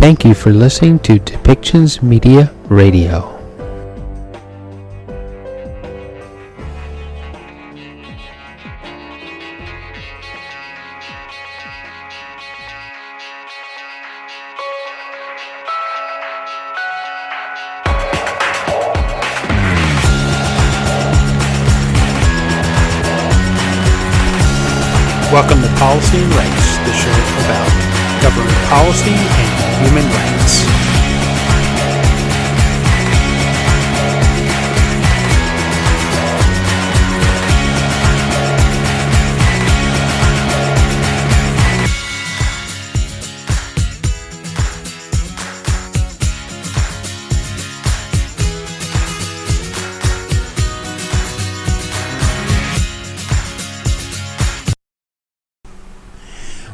Thank you for listening to Depictions Media Radio. Welcome to Policy and Rights, the show about government policy and human rights.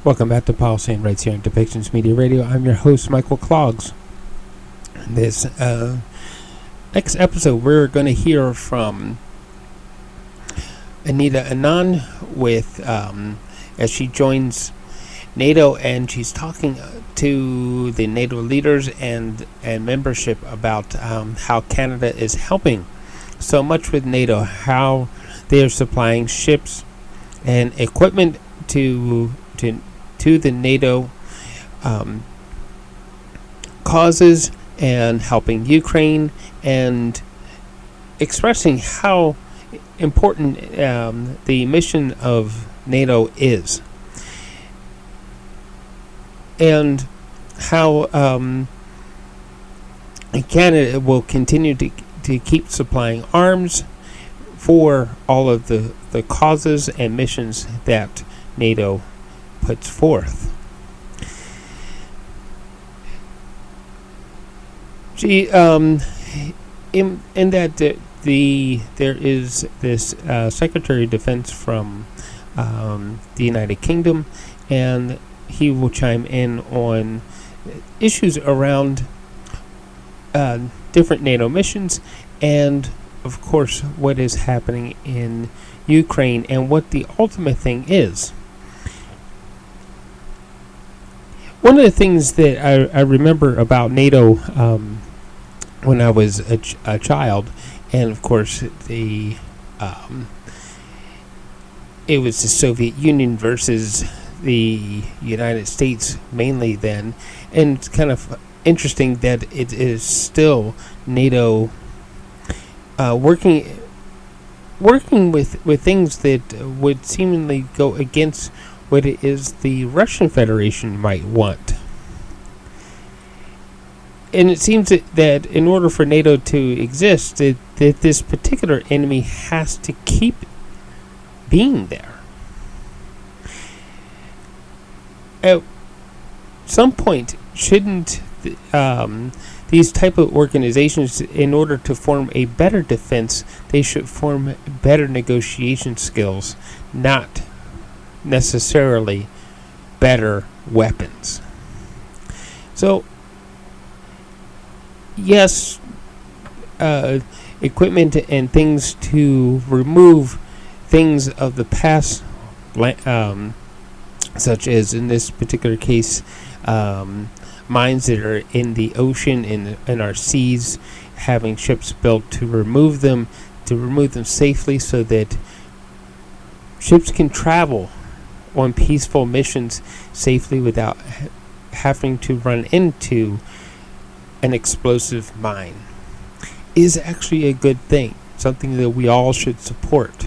Welcome back to Policy and Rights here on Depictions Media Radio. I'm your host, Michael Clogs. This next episode, we're going to hear from Anita Anand with as she joins NATO, and she's talking to the NATO leaders and membership about how Canada is helping so much with NATO, how they are supplying ships and equipment to the NATO causes and helping Ukraine, and expressing how important the mission of NATO is, and how Canada will continue to keep supplying arms for all of the causes and missions that NATO puts forth. She in that there is this Secretary of Defense from the United Kingdom, and he will chime in on issues around different NATO missions, and of course what is happening in Ukraine and what the ultimate thing is. One of the things that I remember about NATO when I was a child, and of course it was the Soviet Union versus the United States mainly then, and it's kind of interesting that it is still NATO working with things that would seemingly go against what it is the Russian Federation might want. And it seems that in order for NATO to exist, that this particular enemy has to keep being there. At some point, shouldn't these type of organizations, in order to form a better defense, they should form better negotiation skills, not necessarily better weapons. So yes, equipment and things to remove things of the past, such as in this particular case mines that are in the ocean, in our seas, having ships built to remove them safely so that ships can travel on peaceful missions safely without having to run into an explosive mine, is actually a good thing, something that we all should support.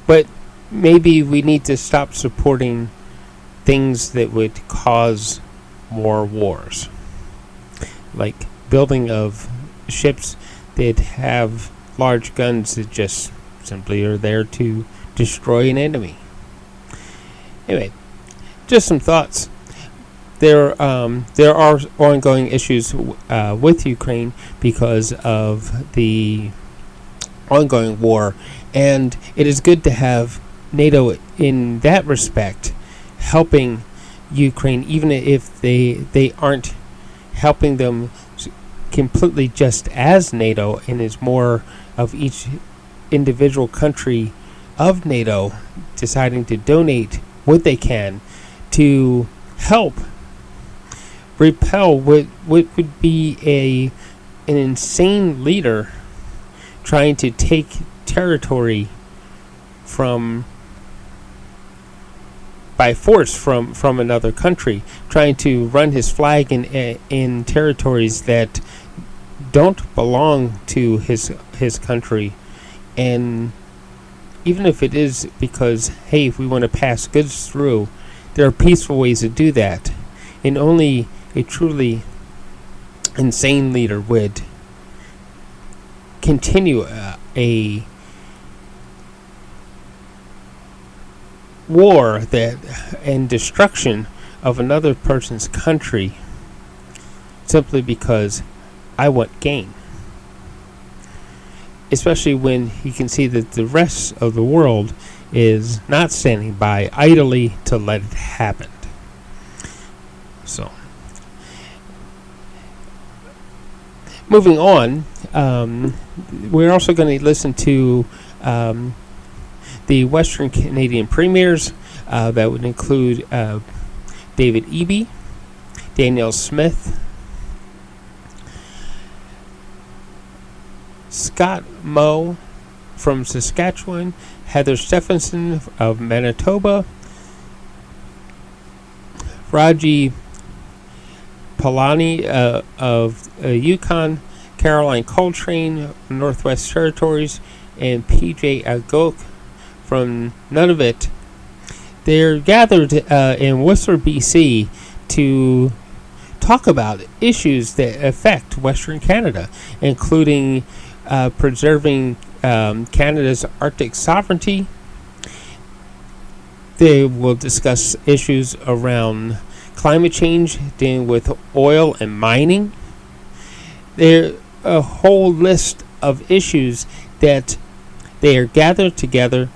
But maybe we need to stop supporting things that would cause more wars, like building of ships that have large guns that just simply are there to destroy an enemy. Anyway, just some thoughts. There are ongoing issues with Ukraine because of the ongoing war, and it is good to have NATO in that respect helping Ukraine, even if they aren't helping them completely just as NATO, and is more of each individual country of NATO deciding to donate what they can to help repel what would be an insane leader trying to take territory by force from another country, trying to run his flag in territories that don't belong to his country. And even if it is because, hey, if we want to pass goods through, there are peaceful ways to do that. And only a truly insane leader would continue a war and destruction of another person's country simply because I want gain. Especially when you can see that the rest of the world is not standing by idly to let it happen. So, moving on, we're also going to listen to the Western Canadian premiers. That would include David Eby, Danielle Smith, Scott Moe from Saskatchewan, Heather Stefanson of Manitoba, Ranj Pillai of Yukon, Caroline Cochrane, Northwest Territories, and Akeeagok from Nunavut. They're gathered in Whistler, BC to talk about issues that affect Western Canada, including preserving Canada's Arctic sovereignty. They will discuss issues around climate change, dealing with oil and mining. There are a whole list of issues that they are gathered together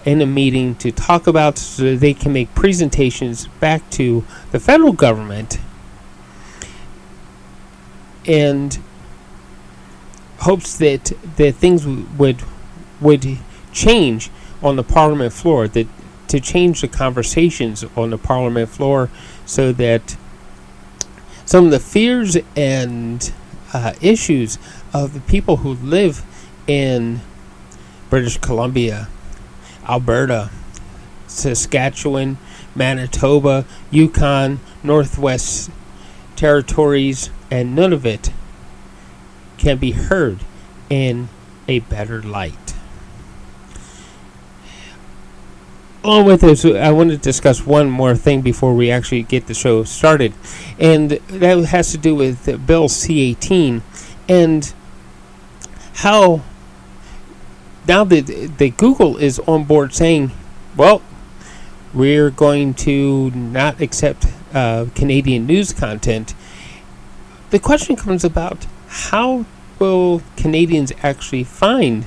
in a meeting to talk about so that they can make presentations back to the federal government and hopes that things would change on the parliament floor, that to change the conversations on the parliament floor so that some of the fears and issues of the people who live in British Columbia, Alberta, Saskatchewan, Manitoba, Yukon, Northwest Territories, and Nunavut can be heard in a better light. Along with this, I want to discuss one more thing before we actually get the show started, and that has to do with Bill C-18 and how now that Google is on board saying, well, we're going to not accept Canadian news content. The question comes about, how will Canadians actually find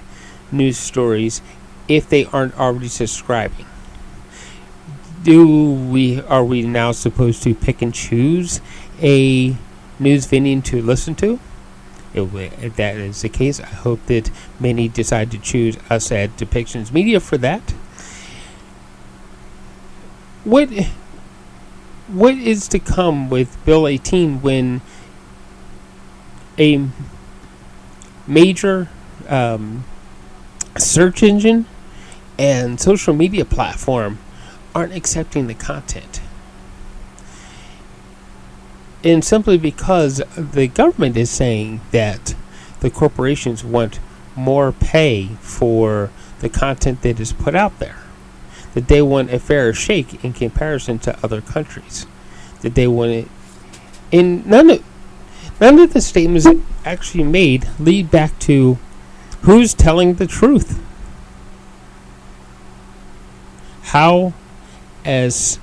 news stories if they aren't already subscribing? Are we now supposed to pick and choose a news venue to listen to? If that is the case, I hope that many decide to choose us at Depictions Media for that. What is to come with Bill 18 when a major search engine and social media platform aren't accepting the content? And simply because the government is saying that the corporations want more pay for the content that is put out there, that they want a fairer shake in comparison to other countries, that they want it. And none of the statements actually made lead back to who's telling the truth. How, as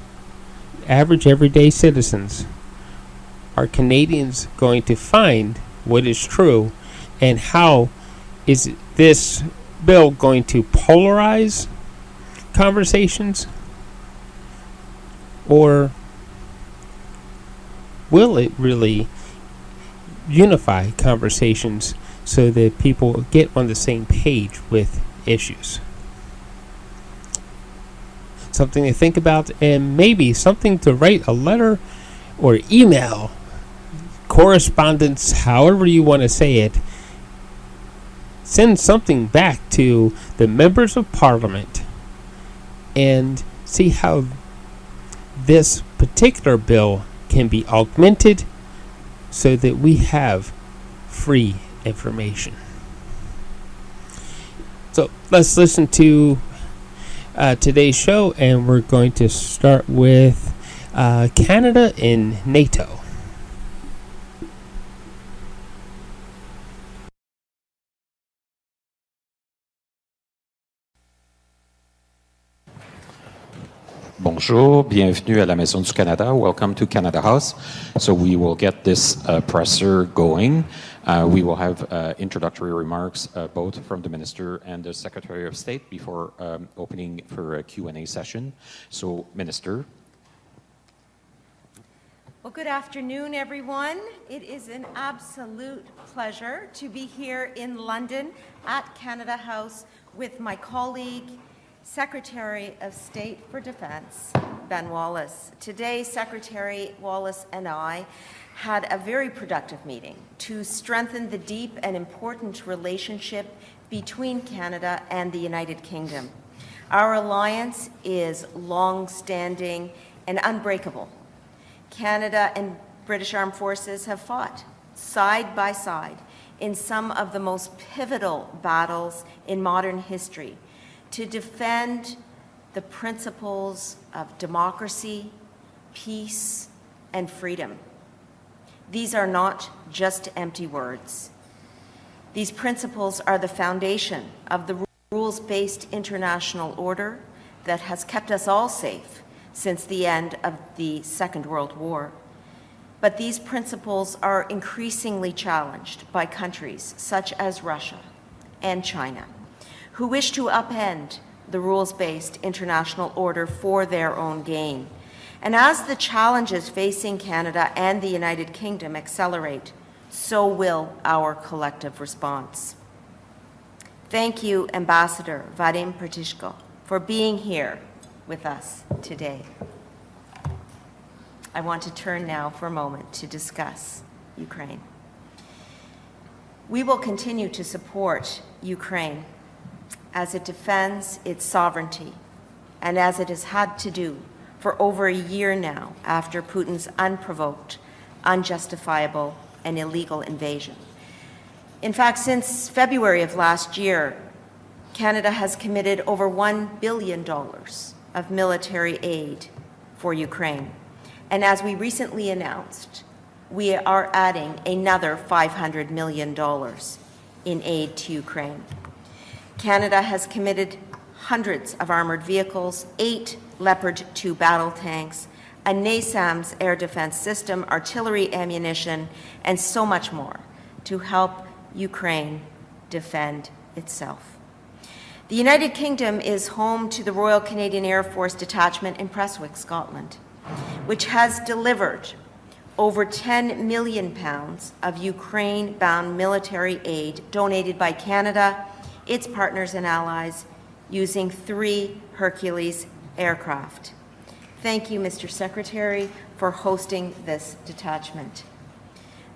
average everyday citizens, are Canadians going to find what is true, and how is this bill going to polarize conversations, or will it really unify conversations so that people get on the same page with issues? something to think about, and maybe something to write a letter or email, correspondence, however you want to say it. Send something back to the members of Parliament and see how this particular bill can be augmented so that we have free information. So let's listen to today's show, and we're going to start with Canada and NATO. Bonjour, bienvenue à la Maison du Canada. Welcome to Canada House. So we will get this presser going. We will have introductory remarks both from the Minister and the Secretary of State before opening for a Q&A session. So, Minister. Well, good afternoon, everyone. It is an absolute pleasure to be here in London at Canada House with my colleague, Secretary of State for Defence, Ben Wallace. Today, Secretary Wallace and I had a very productive meeting to strengthen the deep and important relationship between Canada and the United Kingdom. Our alliance is long-standing and unbreakable. Canada and British Armed Forces have fought side by side in some of the most pivotal battles in modern history to defend the principles of democracy, peace, and freedom. These are not just empty words. These principles are the foundation of the rules-based international order that has kept us all safe since the end of the Second World War. But these principles are increasingly challenged by countries such as Russia and China, who wish to upend the rules-based international order for their own gain. And as the challenges facing Canada and the United Kingdom accelerate, so will our collective response. Thank you, Ambassador Vadim Pertishko, for being here with us today. I want to turn now for a moment to discuss Ukraine. We will continue to support Ukraine as it defends its sovereignty, and as it has had to do for over a year now after Putin's unprovoked, unjustifiable, and illegal invasion. In fact, since February of last year, Canada has committed over $1 billion of military aid for Ukraine. And as we recently announced, we are adding another $500 million in aid to Ukraine. Canada has committed hundreds of armored vehicles, 8 Leopard 2 battle tanks, a NASAMS air defense system, artillery ammunition, and so much more to help Ukraine defend itself. The United Kingdom is home to the Royal Canadian Air Force Detachment in Prestwick, Scotland, which has delivered over £10 million of Ukraine-bound military aid donated by Canada, its partners and allies, using 3 Hercules aircraft. Thank you, Mr. Secretary, for hosting this detachment.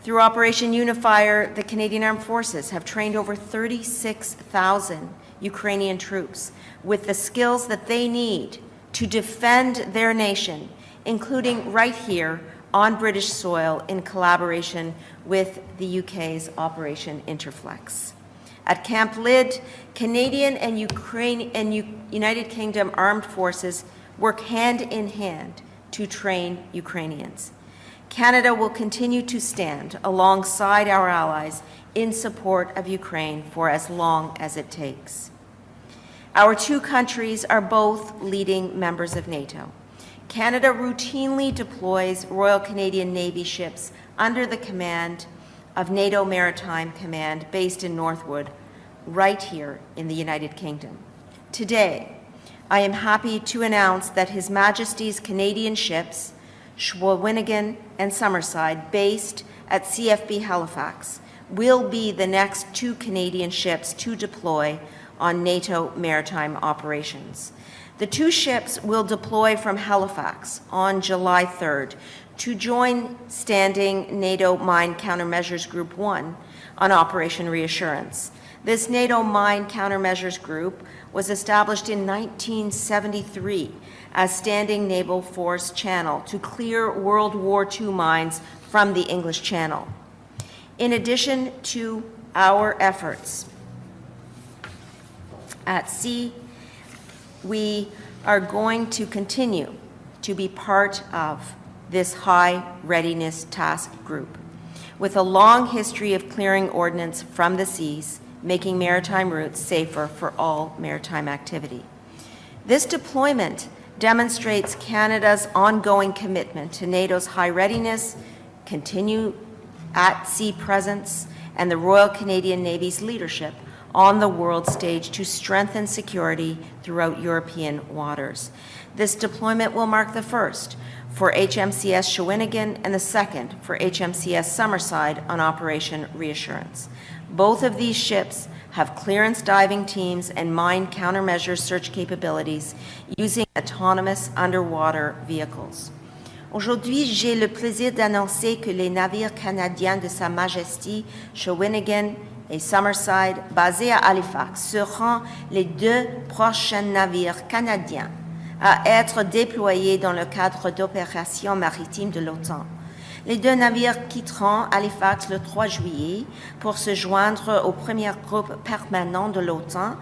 Through Operation Unifier, the Canadian Armed Forces have trained over 36,000 Ukrainian troops with the skills that they need to defend their nation, including right here on British soil in collaboration with the UK's Operation Interflex. At Camp Lyd, Canadian and United Kingdom armed forces work hand in hand to train Ukrainians. Canada will continue to stand alongside our allies in support of Ukraine for as long as it takes. Our two countries are both leading members of NATO. Canada routinely deploys Royal Canadian Navy ships under the command of NATO Maritime Command based in Northwood, right here in the United Kingdom. Today, I am happy to announce that His Majesty's Canadian ships, Shawinigan and Summerside, based at CFB Halifax, will be the next 2 Canadian ships to deploy on NATO maritime operations. The two ships will deploy from Halifax on July 3rd to join standing NATO Mine Countermeasures Group 1 on Operation Reassurance. This NATO Mine Countermeasures Group was established in 1973 as standing naval force channel to clear World War II mines from the English Channel. In addition to our efforts at sea, we are going to continue to be part of this high readiness task group with a long history of clearing ordnance from the seas, making maritime routes safer for all maritime activity. This deployment demonstrates Canada's ongoing commitment to NATO's high readiness, continued at-sea presence, and the Royal Canadian Navy's leadership on the world stage to strengthen security throughout European waters. This deployment will mark the first for HMCS Shawinigan and the second for HMCS Summerside on Operation Reassurance. Both of these ships have clearance diving teams and mine countermeasure search capabilities using autonomous underwater vehicles. Aujourd'hui, j'ai le plaisir d'annoncer que les navires canadiens de Sa Majesté Shawinigan et Summerside, basés à Halifax, seront les deux prochains navires canadiens à être déployés dans le cadre d'opérations maritimes de l'OTAN. Les deux navires quitteront Halifax le 3 juillet pour se joindre au premier groupe permanent de l'OTAN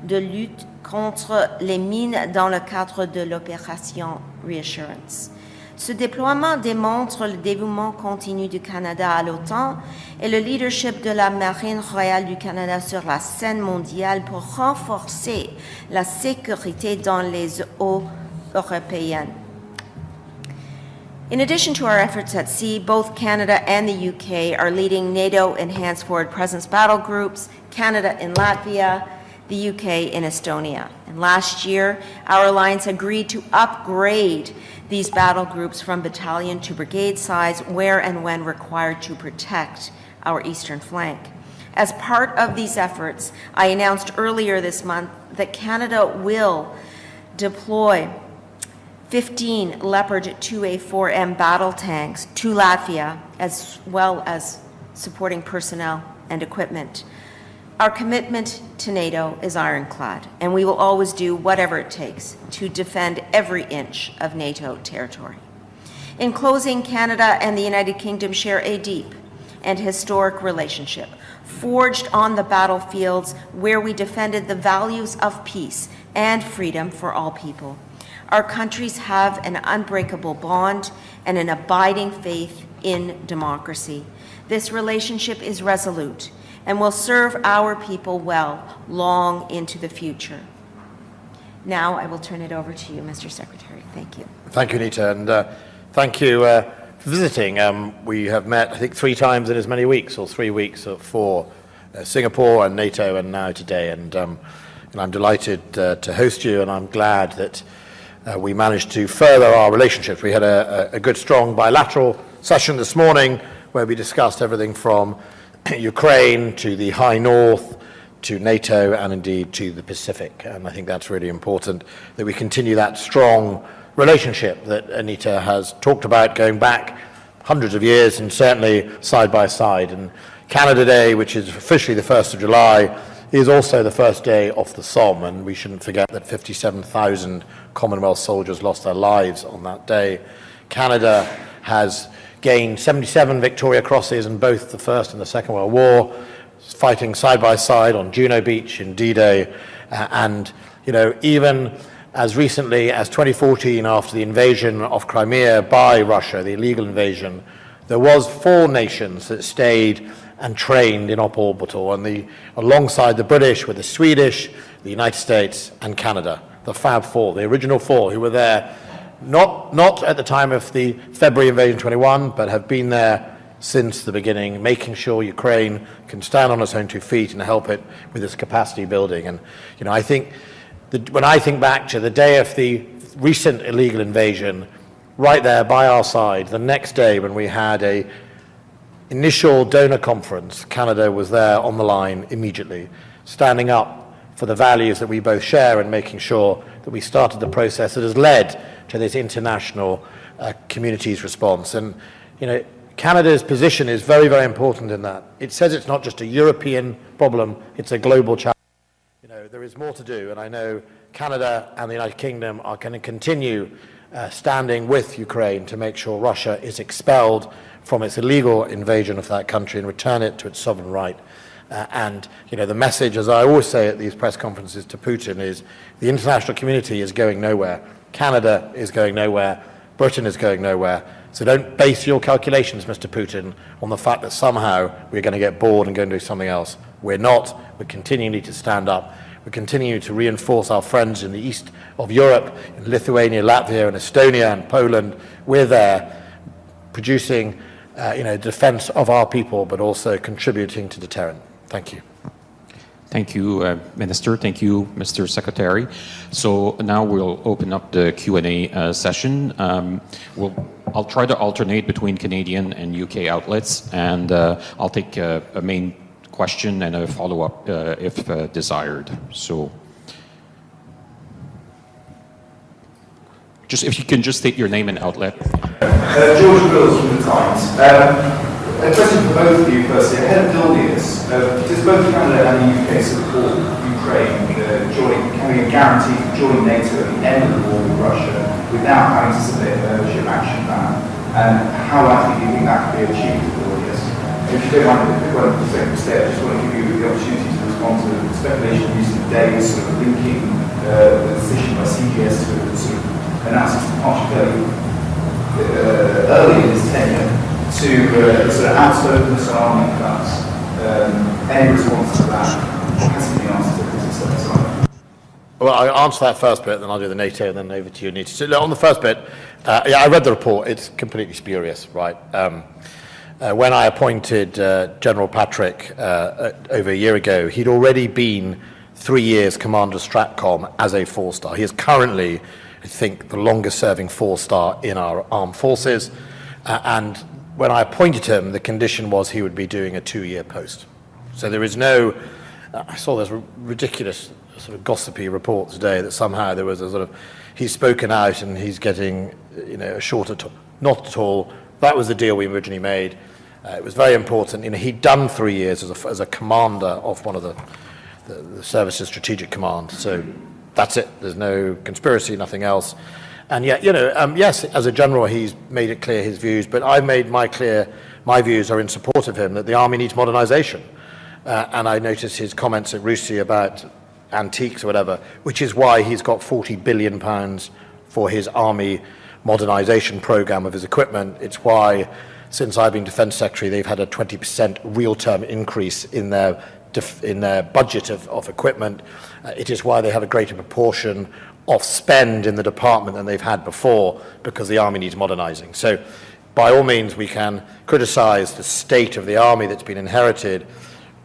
de lutte contre les mines dans le cadre de l'opération Reassurance. Ce déploiement démontre le dévouement continu du Canada à l'OTAN et le leadership de la Marine royale du Canada sur la scène mondiale pour renforcer la sécurité dans les eaux européennes. In addition to our efforts at sea, both Canada and the UK are leading NATO Enhanced Forward Presence battle groups, Canada in Latvia, the UK in Estonia. And last year, our alliance agreed to upgrade these battle groups from battalion to brigade size where and when required to protect our eastern flank. As part of these efforts, I announced earlier this month that Canada will deploy 15 Leopard 2A4M battle tanks to Latvia, as well as supporting personnel and equipment. Our commitment to NATO is ironclad, and we will always do whatever it takes to defend every inch of NATO territory. In closing, Canada and the United Kingdom share a deep and historic relationship, forged on the battlefields where we defended the values of peace and freedom for all people. Our countries have an unbreakable bond and an abiding faith in democracy. This relationship is resolute and will serve our people well long into the future. Now I will turn it over to you, Mr. Secretary. Thank you. Thank you, Anita, and thank you for visiting. We have met, I think, 3 times in as many weeks, or 3 weeks for Singapore and NATO, and now today. And I'm delighted to host you, and I'm glad that we managed to further our relationship. We had a good, strong bilateral session this morning where we discussed everything from Ukraine to the High North to NATO and indeed to the Pacific. And I think that's really important that we continue that strong relationship that Anita has talked about going back hundreds of years and certainly side by side. And Canada Day, which is officially the 1st of July, is also the first day off the Somme, and we shouldn't forget that 57,000 Commonwealth soldiers lost their lives on that day. Canada has gained 77 Victoria Crosses in both the First and the Second World War, fighting side by side on Juno Beach in D-Day, and even as recently as 2014, after the invasion of Crimea by Russia, the illegal invasion, there was 4 nations that stayed and trained in op-orbital, and alongside the British were the Swedish, the United States, and Canada, the Fab Four, the original 4 who were there not at the time of the February invasion 21, but have been there since the beginning, making sure Ukraine can stand on its own 2 feet and help it with its capacity building. And I think when I think back to the day of the recent illegal invasion, right there by our side, the next day when we had a initial donor conference, Canada was there on the line immediately, standing up for the values that we both share and making sure that we started the process that has led to this international community's response. And, you know, Canada's position is very, very important in that. It says it's not just a European problem, it's a global challenge. You know, there is more to do, and I know Canada and the United Kingdom are going to continue standing with Ukraine to make sure Russia is expelled from its illegal invasion of that country and return it to its sovereign right. And, you know, the message, as I always say at these press conferences to Putin, is the international community is going nowhere. Canada is going nowhere. Britain is going nowhere. So don't base your calculations, Mr. Putin, on the fact that somehow we're going to get bored and go and do something else. We're not. We're continuing to stand up. We're continuing to reinforce our friends in the east of Europe, in Lithuania, Latvia, and Estonia, and Poland. We're there producing, defense of our people, but also contributing to deterrent. Thank you. Thank you, Minister. Thank you, Mr. Secretary. So now we'll open up the Q&A session. I'll try to alternate between Canadian and UK outlets, and I'll take a main question and a follow-up if desired. So, if you can just state your name and outlet. George Wills from The Times. A question for both of you, firstly. Ahead of building this, does both Canada and the UK support Ukraine having a guarantee for joining NATO at the end of the war with Russia without having to submit a membership action plan? And how likely do you think that could be achieved for this? If you don't mind, if I just want to give you the opportunity to respond to the speculation used today, sort of linking the decision by CGS to sort of announce its departure early in his tenure to sort of outspokenness and arming cuts. Any response to that? What has been answered to this aside? Well, I'll answer that first bit, then I'll do the NATO, and then over to you, Anita. So, on the first bit, I read the report. It's completely spurious, right? When I appointed General Patrick over a year ago, he'd already been 3 years Commander Stratcom as a 4-star. He is currently, I think, the longest-serving 4-star in our armed forces. And when I appointed him, the condition was he would be doing a 2-year post. So there is no... I saw this ridiculous sort of gossipy report today that somehow there was a sort of... He's spoken out and he's getting, a shorter... Not at all. That was the deal we originally made. It was very important. He'd done 3 years as a commander of one of the service's strategic command. So that's it. There's no conspiracy, nothing else. And yet, yes, as a general, he's made it clear his views, but I've made my views are in support of him, that the army needs modernization. And I noticed his comments at Russia about antiques or whatever, which is why he's got £40 billion for his army modernization program of his equipment. It's why, since I've been Defence Secretary, they've had a 20% real-term increase in their budget of equipment. It is why they have a greater proportion of spend in the department than they've had before, because the army needs modernising. So, by all means, we can criticise the state of the army that's been inherited,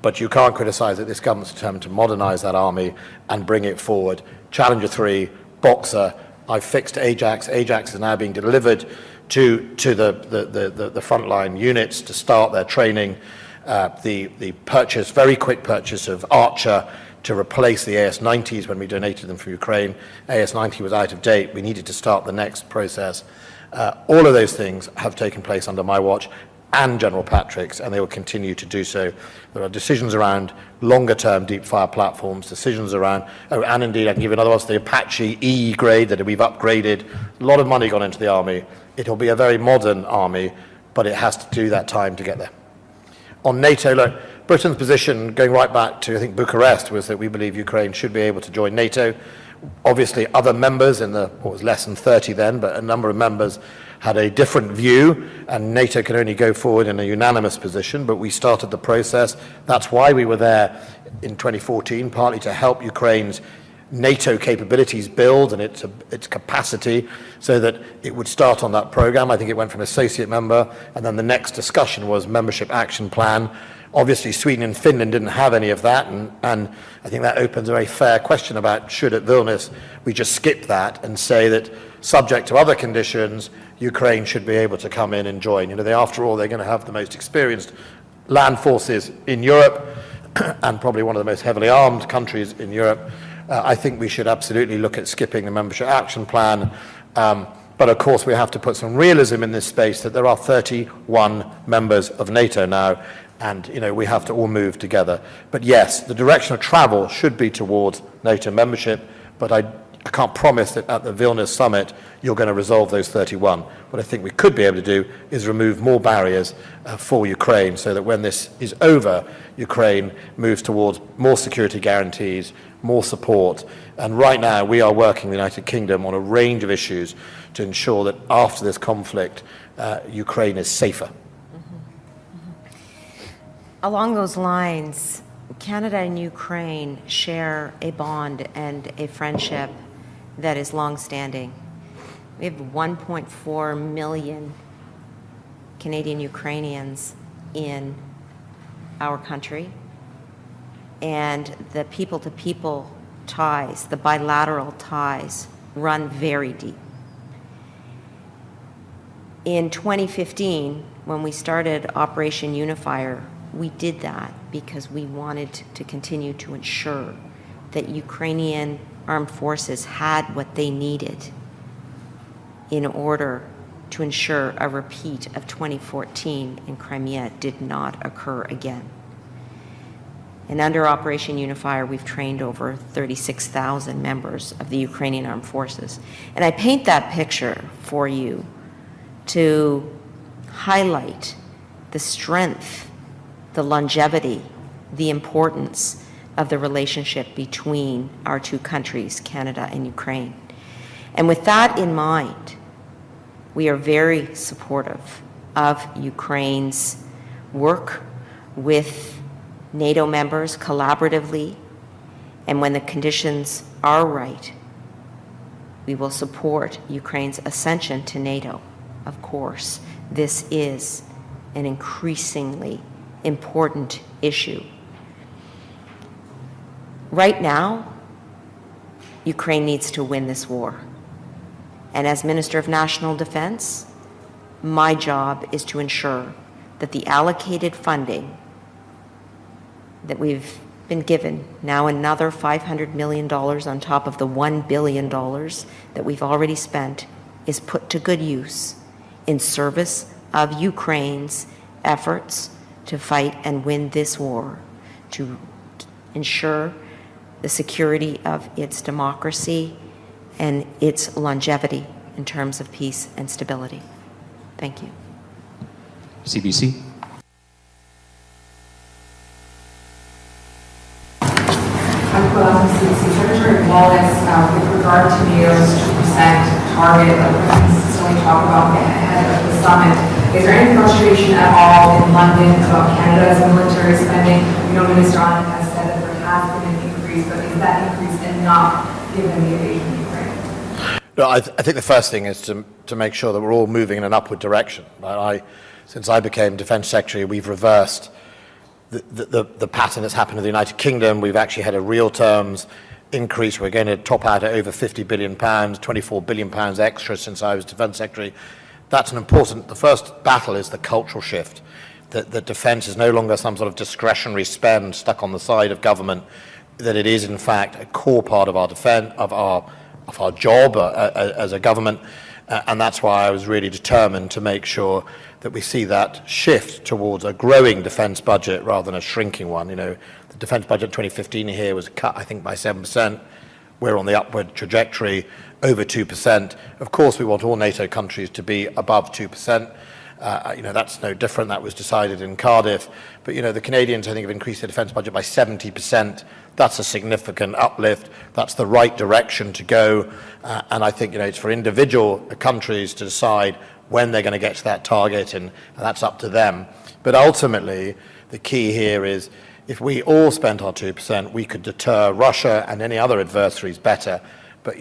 but you can't criticise that this government's determined to modernise that army and bring it forward. Challenger 3, Boxer, I've fixed Ajax. Ajax is now being delivered to the frontline units to start their training. The purchase, very quick purchase of Archer to replace the AS-90s when we donated them from Ukraine. AS-90 was out of date. We needed to start the next process. All of those things have taken place under my watch and General Patrick's, and they will continue to do so. There are decisions around longer-term deep-fire platforms, decisions around, and indeed, I can give you another one, the Apache E grade that we've upgraded. A lot of money gone into the army. It'll be a very modern army, but it has to do that time to get there. On NATO, look, Britain's position, going right back to, I think, Bucharest, was that we believe Ukraine should be able to join NATO. Obviously, other members what was less than 30 then, but a number of members had a different view, and NATO can only go forward in a unanimous position, but we started the process. That's why we were there in 2014, partly to help Ukraine's NATO capabilities build and its capacity so that it would start on that program. I think it went from associate member, and then the next discussion was membership action plan. Obviously, Sweden and Finland didn't have any of that, and I think that opens a very fair question about should at Vilnius we just skip that and say that subject to other conditions, Ukraine should be able to come in and join. After all, they're going to have the most experienced land forces in Europe. and probably one of the most heavily armed countries in Europe, I think we should absolutely look at skipping the membership action plan. But of course, we have to put some realism in this space that there are 31 members of NATO now, and we have to all move together. But yes, the direction of travel should be towards NATO membership, but I can't promise that at the Vilnius summit you're going to resolve those 31. What I think we could be able to do is remove more barriers for Ukraine, so that when this is over, Ukraine moves towards more security guarantees, more support. And right now we are working in the United Kingdom on a range of issues to ensure that after this conflict, Ukraine is safer. Along those lines, Canada and Ukraine share a bond and a friendship that is long-standing. We have 1.4 million Canadian Ukrainians in our country, and the people-to-people ties, the bilateral ties, run very deep. In 2015, when we started Operation Unifier, we did that because we wanted to continue to ensure that Ukrainian armed forces had what they needed in order to ensure a repeat of 2014 in Crimea did not occur again. And under Operation Unifier, we've trained over 36,000 members of the Ukrainian armed forces. And I paint that picture for you to highlight the strength, the longevity, the importance of the relationship between our two countries, Canada and Ukraine. And with that in mind, we are very supportive of Ukraine's work with NATO members collaboratively, and when the conditions are right, we will support Ukraine's ascension to NATO. Of course, this is an increasingly important issue. Right now, Ukraine needs to win this war. And as Minister of National Defense, my job is to ensure that the allocated funding that we've been given, now another $500 million on top of the $1 billion that we've already spent, is put to good use in service of Ukraine's efforts to fight and win this war, to ensure the security of its democracy and its longevity in terms of peace and stability. Thank you. CBC. Secretary Wallace, with regard to NATO's 2% target that we're consistently talking about ahead of the summit, is there any frustration at all in London about Canada's military spending? We know Minister Anand has said that there has been an increase, but is that increase enough given the invasion of Ukraine? No, I think the first thing is to make sure that we're all moving in an upward direction. Since I became Defence Secretary, we've reversed the pattern that's happened in the United Kingdom. We've actually had a real terms increase. We're going to top out at over £50 billion, £24 billion extra since I was Defence Secretary. That's an important, the first battle is the cultural shift, that defence is no longer some sort of discretionary spend stuck on the side of government, that it is in fact a core part of our defence, of our job as a government, and that's why I was really determined to make sure that we see that shift towards a growing defence budget rather than a shrinking one. The defence budget in 2015 here was cut, I think, by 7%. We're on the upward trajectory, over 2%. Of course, we want all NATO countries to be above 2%. That's no different. That was decided in Cardiff. But, the Canadians, I think, have increased their defence budget by 70%. That's a significant uplift. That's the right direction to go. And I think, it's for individual countries to decide when they're going to get to that target, and that's up to them. But ultimately, the key here is if we all spent our 2%, we could deter Russia and any other adversaries better. But,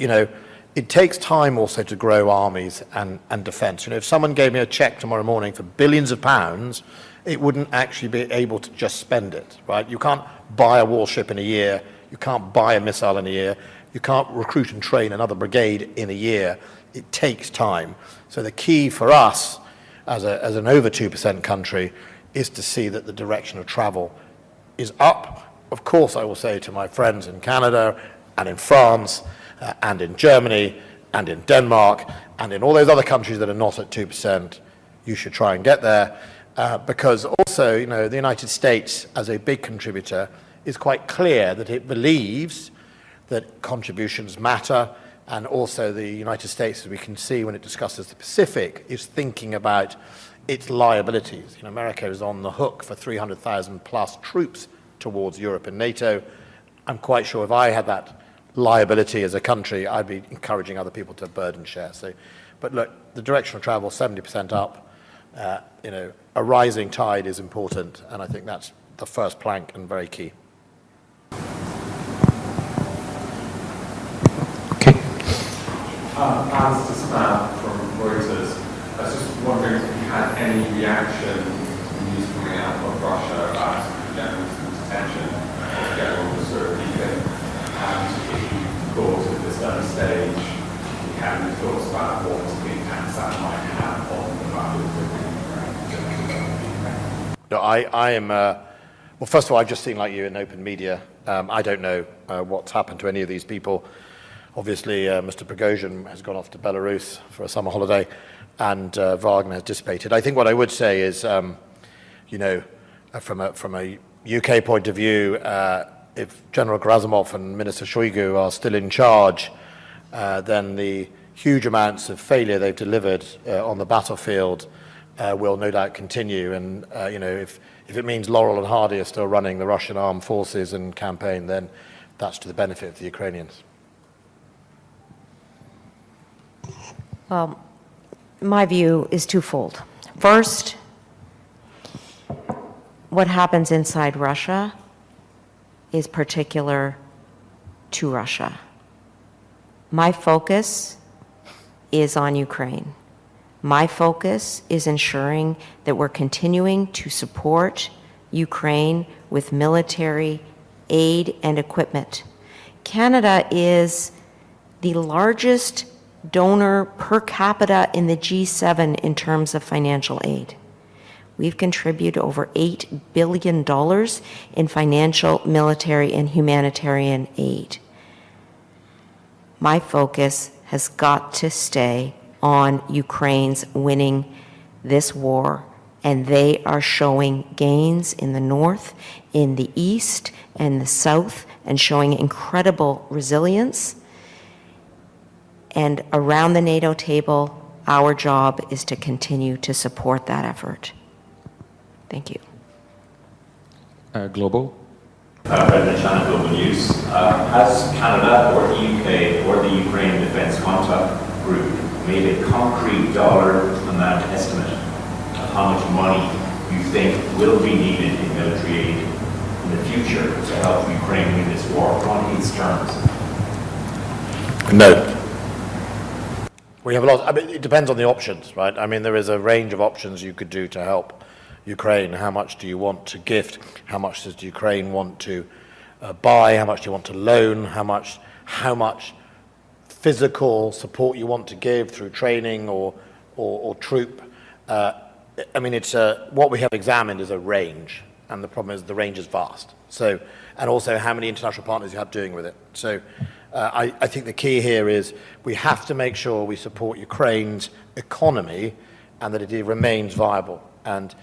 it takes time also to grow armies and defence. If someone gave me a cheque tomorrow morning for billions of pounds, it wouldn't actually be able to just spend it, right? You can't buy a warship in a year. You can't buy a missile in a year. You can't recruit and train another brigade in a year. It takes time. So the key for us as an over 2% country is to see that the direction of travel is up. Of course, I will say to my friends in Canada and in France and in Germany and in Denmark and in all those other countries that are not at 2%, you should try and get there. Because also, you know, the United States, as a big contributor, is quite clear that it believes that contributions matter, and also the United States, as we can see when it discusses the Pacific, is thinking about its liabilities. You know, America is on the hook for 300,000 plus troops towards Europe and NATO. I'm quite sure if I had that liability as a country, I'd be encouraging other people to burden share. So, but look, the direction of travel, 70% up. You know, a rising tide is important, and I think that's the first plank and very key. Okay. Alistair Smith from Reuters. I was just wondering if you had any reaction to the news coming out of Russia about general detention of General Minister Anita, and if you thought at this early stage, you had any thoughts about what impact that might have on the value of the No, I am, well, first of all, I've just seen, like you, in open media. I don't know what's happened to any of these people. Obviously, Mr. Prigozhin has gone off to Belarus for a summer holiday, and Wagner has dissipated. I think what I would say is, you know, from a UK point of view, if General Gerasimov and Minister Shoigu are still in charge, then the huge amounts of failure they've delivered on the battlefield will no doubt continue. And, you know, if it means Laurel and Hardy are still running the Russian armed forces and campaign, then that's to the benefit of the Ukrainians. Well, my view is twofold. First, what happens inside Russia is particular to Russia. My focus is on Ukraine. My focus is ensuring that we're continuing to support Ukraine with military aid and equipment. Canada is the largest donor per capita in the G7 in terms of financial aid. We've contributed over $8 billion in financial, military, and humanitarian aid. My focus has got to stay on Ukraine's winning this war, and they are showing gains in the north, in the east, and the south, and showing incredible resilience. And around the NATO table, our job is to continue to support that effort. Thank you. Global. President Shannon, Global News. Has Canada or the UK or the Ukraine Defence Contact Group made a concrete dollar amount estimate of how much money you think will be needed in military aid in the future to help Ukraine win this war on its terms? No. We have a lot. I mean, it depends on the options, right? I mean, there is a range of options you could do to help Ukraine. How much do you want to gift? How much does Ukraine want to buy? How much do you want to loan? How much physical support you want to give through training or troop? I mean, it's what we have examined is a range, and the problem is the range is vast. So, and also how many international partners you have doing with it. So, I think the key here is we have to make sure we support Ukraine's economy and that it remains viable. And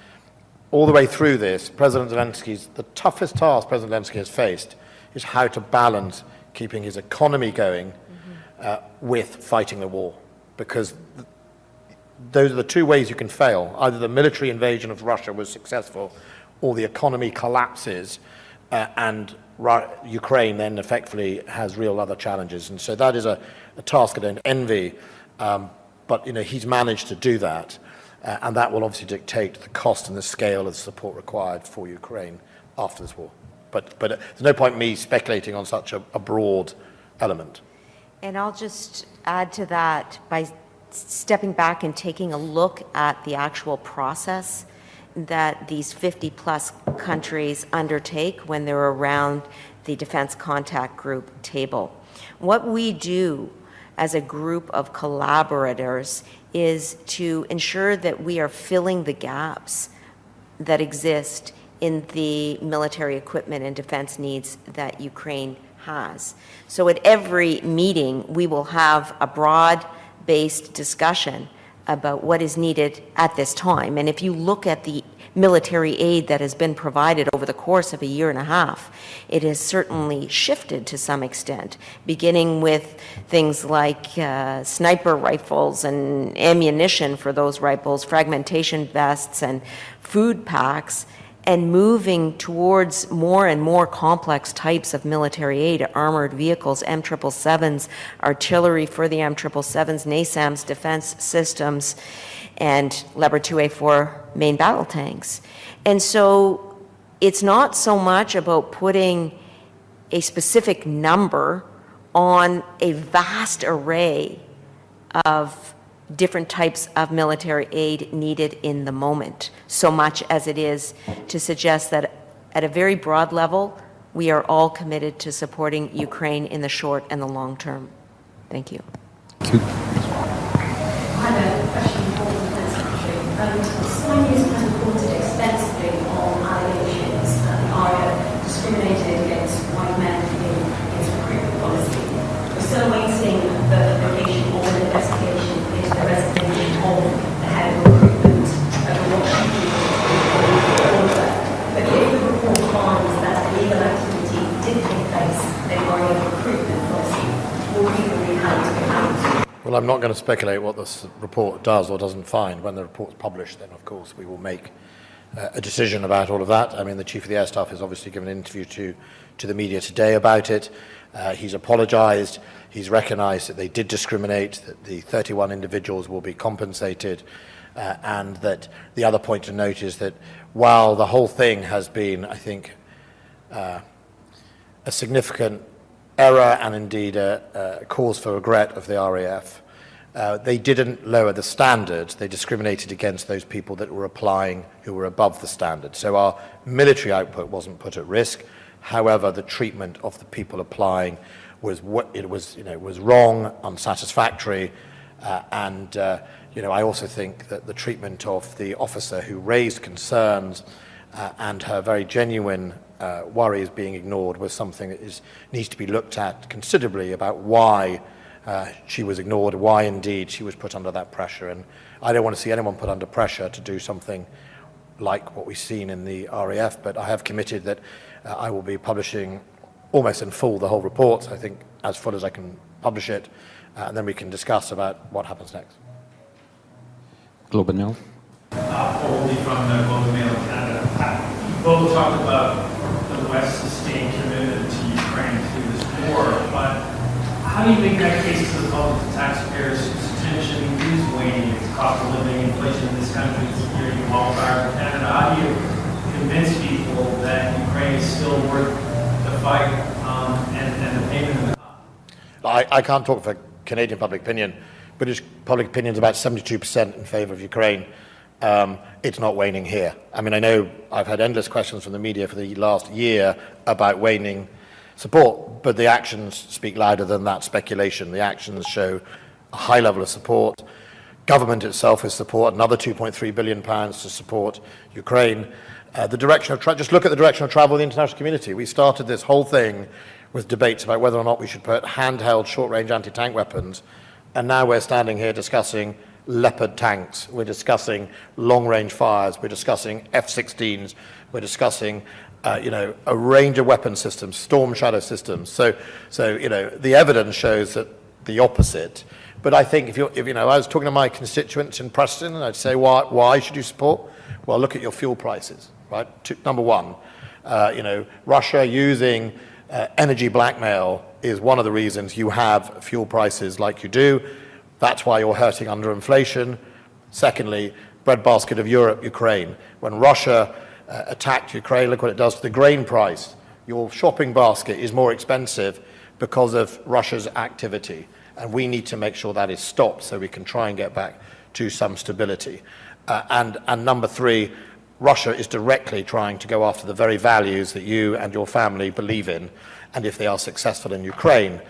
all the way through this, the toughest task President Zelensky has faced is how to balance keeping his economy going with fighting the war. Because those are the two ways you can fail. Either the military invasion of Russia was successful, or the economy collapses and Ukraine then effectively has real other challenges. And so that is a task I don't envy, but you know, he's managed to do that. And that will obviously dictate the cost and the scale of the support required for Ukraine after this war. But there's no point me speculating on such a broad element. And I'll just add to that by stepping back and taking a look at the actual process that these 50-plus countries undertake when they're around the Defense Contact Group table. What we do as a group of collaborators is to ensure that we are filling the gaps that exist in the military equipment and defense needs that Ukraine has. So at every meeting, we will have a broad-based discussion about what is needed at this time. And if you look at the military aid that has been provided over the course of a year and a half, it has certainly shifted to some extent, beginning with things like sniper rifles and ammunition for those rifles, fragmentation vests and food packs, and moving towards more and more complex types of military aid, armored vehicles, M777s, artillery for the M777s, NASAMS, defense systems, and Leopard 2A4 main battle tanks. And so it's not so much about putting a specific number on a vast array of different types of military aid needed in the moment, so much as it is to suggest that at a very broad level, we are all committed to supporting Ukraine in the short and the long term. Thank you. I have a question for the Defence Secretary. Sky News has reported extensively on allegations that the RAF discriminated against white men in its recruitment policy. We're still awaiting the publication of an investigation into the resignation of the head of recruitment over what she did. But if the report finds that illegal activity did take place, then RAF recruitment policy will be reheld to account. Well, I'm not going to speculate what this report does or doesn't find. When the report's published, then, of course, we will make a decision about all of that. I mean, the Chief of the Air Staff has obviously given an interview to the media today about it. He's apologised. He's recognised that they did discriminate, that the 31 individuals will be compensated, and that the other point to note is that while the whole thing has been, I think, a significant error and indeed a cause for regret of the RAF, they didn't lower the standards. They discriminated against those people that were applying who were above the standard. So our military output wasn't put at risk. However, the treatment of the people applying was wrong, unsatisfactory, and I also think that the treatment of the officer who raised concerns and her very genuine worries being ignored was something that needs to be looked at considerably about why she was ignored, why indeed she was put under that pressure. And I don't want to see anyone put under pressure to do something like what we've seen in the RAF, but I have committed that I will be publishing almost in full the whole report, I think as full as I can publish it, and then we can discuss about what happens next. Global Mail. Only from the Global Mail in Canada. Both talked about the West's sustained commitment to Ukraine through this war, but how do you make that case to the public, to taxpayers whose attention is waning, it's cost of living, inflation in this country, security, wildfires in Canada? How do you convince people that Ukraine is still worth the fight and the payment of the cost? I can't talk for Canadian public opinion. British public opinion is about 72% in favour of Ukraine. It's not waning here. I mean, I know I've had endless questions from the media for the last year about waning support, but the actions speak louder than that speculation. The actions show a high level of support. Government itself has support, another £2.3 billion to support Ukraine. The direction of just look at the direction of travel of the international community. We started this whole thing with debates about whether or not we should put handheld short-range anti-tank weapons, and now we're standing here discussing Leopard tanks, we're discussing long-range fires, we're discussing F-16s, we're discussing a range of weapon systems, Storm Shadow systems. So the evidence shows that the opposite. But I think if I was talking to my constituents in Preston, and I'd say, why should you support? Well, look at your fuel prices, right? Number one, Russia using energy blackmail is one of the reasons you have fuel prices like you do. That's why you're hurting under inflation. Secondly, breadbasket of Europe, Ukraine. When Russia attacked Ukraine, look what it does to the grain price. Your shopping basket is more expensive because of Russia's activity. And we need to make sure that is stopped so we can try and get back to some stability. And number three, Russia is directly trying to go after the very values that you and your family believe in. And if they are successful in Ukraine,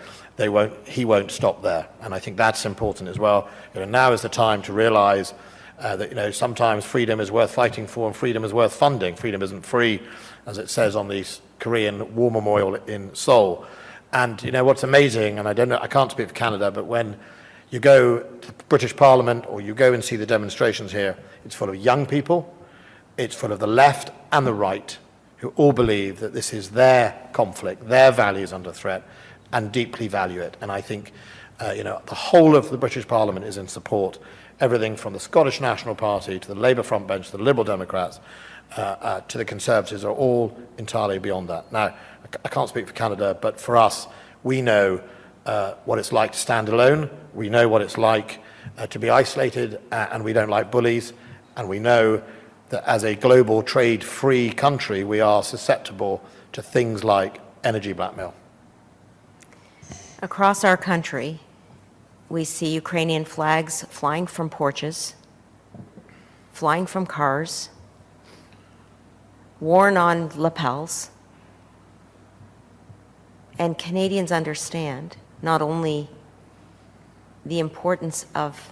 he won't stop there. And I think that's important as well. Now is the time to realize That sometimes freedom is worth fighting for and freedom is worth funding. Freedom isn't free, as it says on the Korean War Memorial in Seoul. And what's amazing, and I can't speak for Canada, but when you go to the British Parliament or you go and see the demonstrations here, it's full of young people, it's full of the left and the right, who all believe that this is their conflict, their values under threat, and deeply value it. And I think, the whole of the British Parliament is in support. Everything from the Scottish National Party to the Labour front bench to the Liberal Democrats to the Conservatives are all entirely beyond that. Now, I can't speak for Canada, but for us, we know what it's like to stand alone. We know what it's like to be isolated, and we don't like bullies. And we know that as a global trade-free country, we are susceptible to things like energy blackmail. Across our country, we see Ukrainian flags flying from porches, flying from cars, worn on lapels. And Canadians understand not only the importance of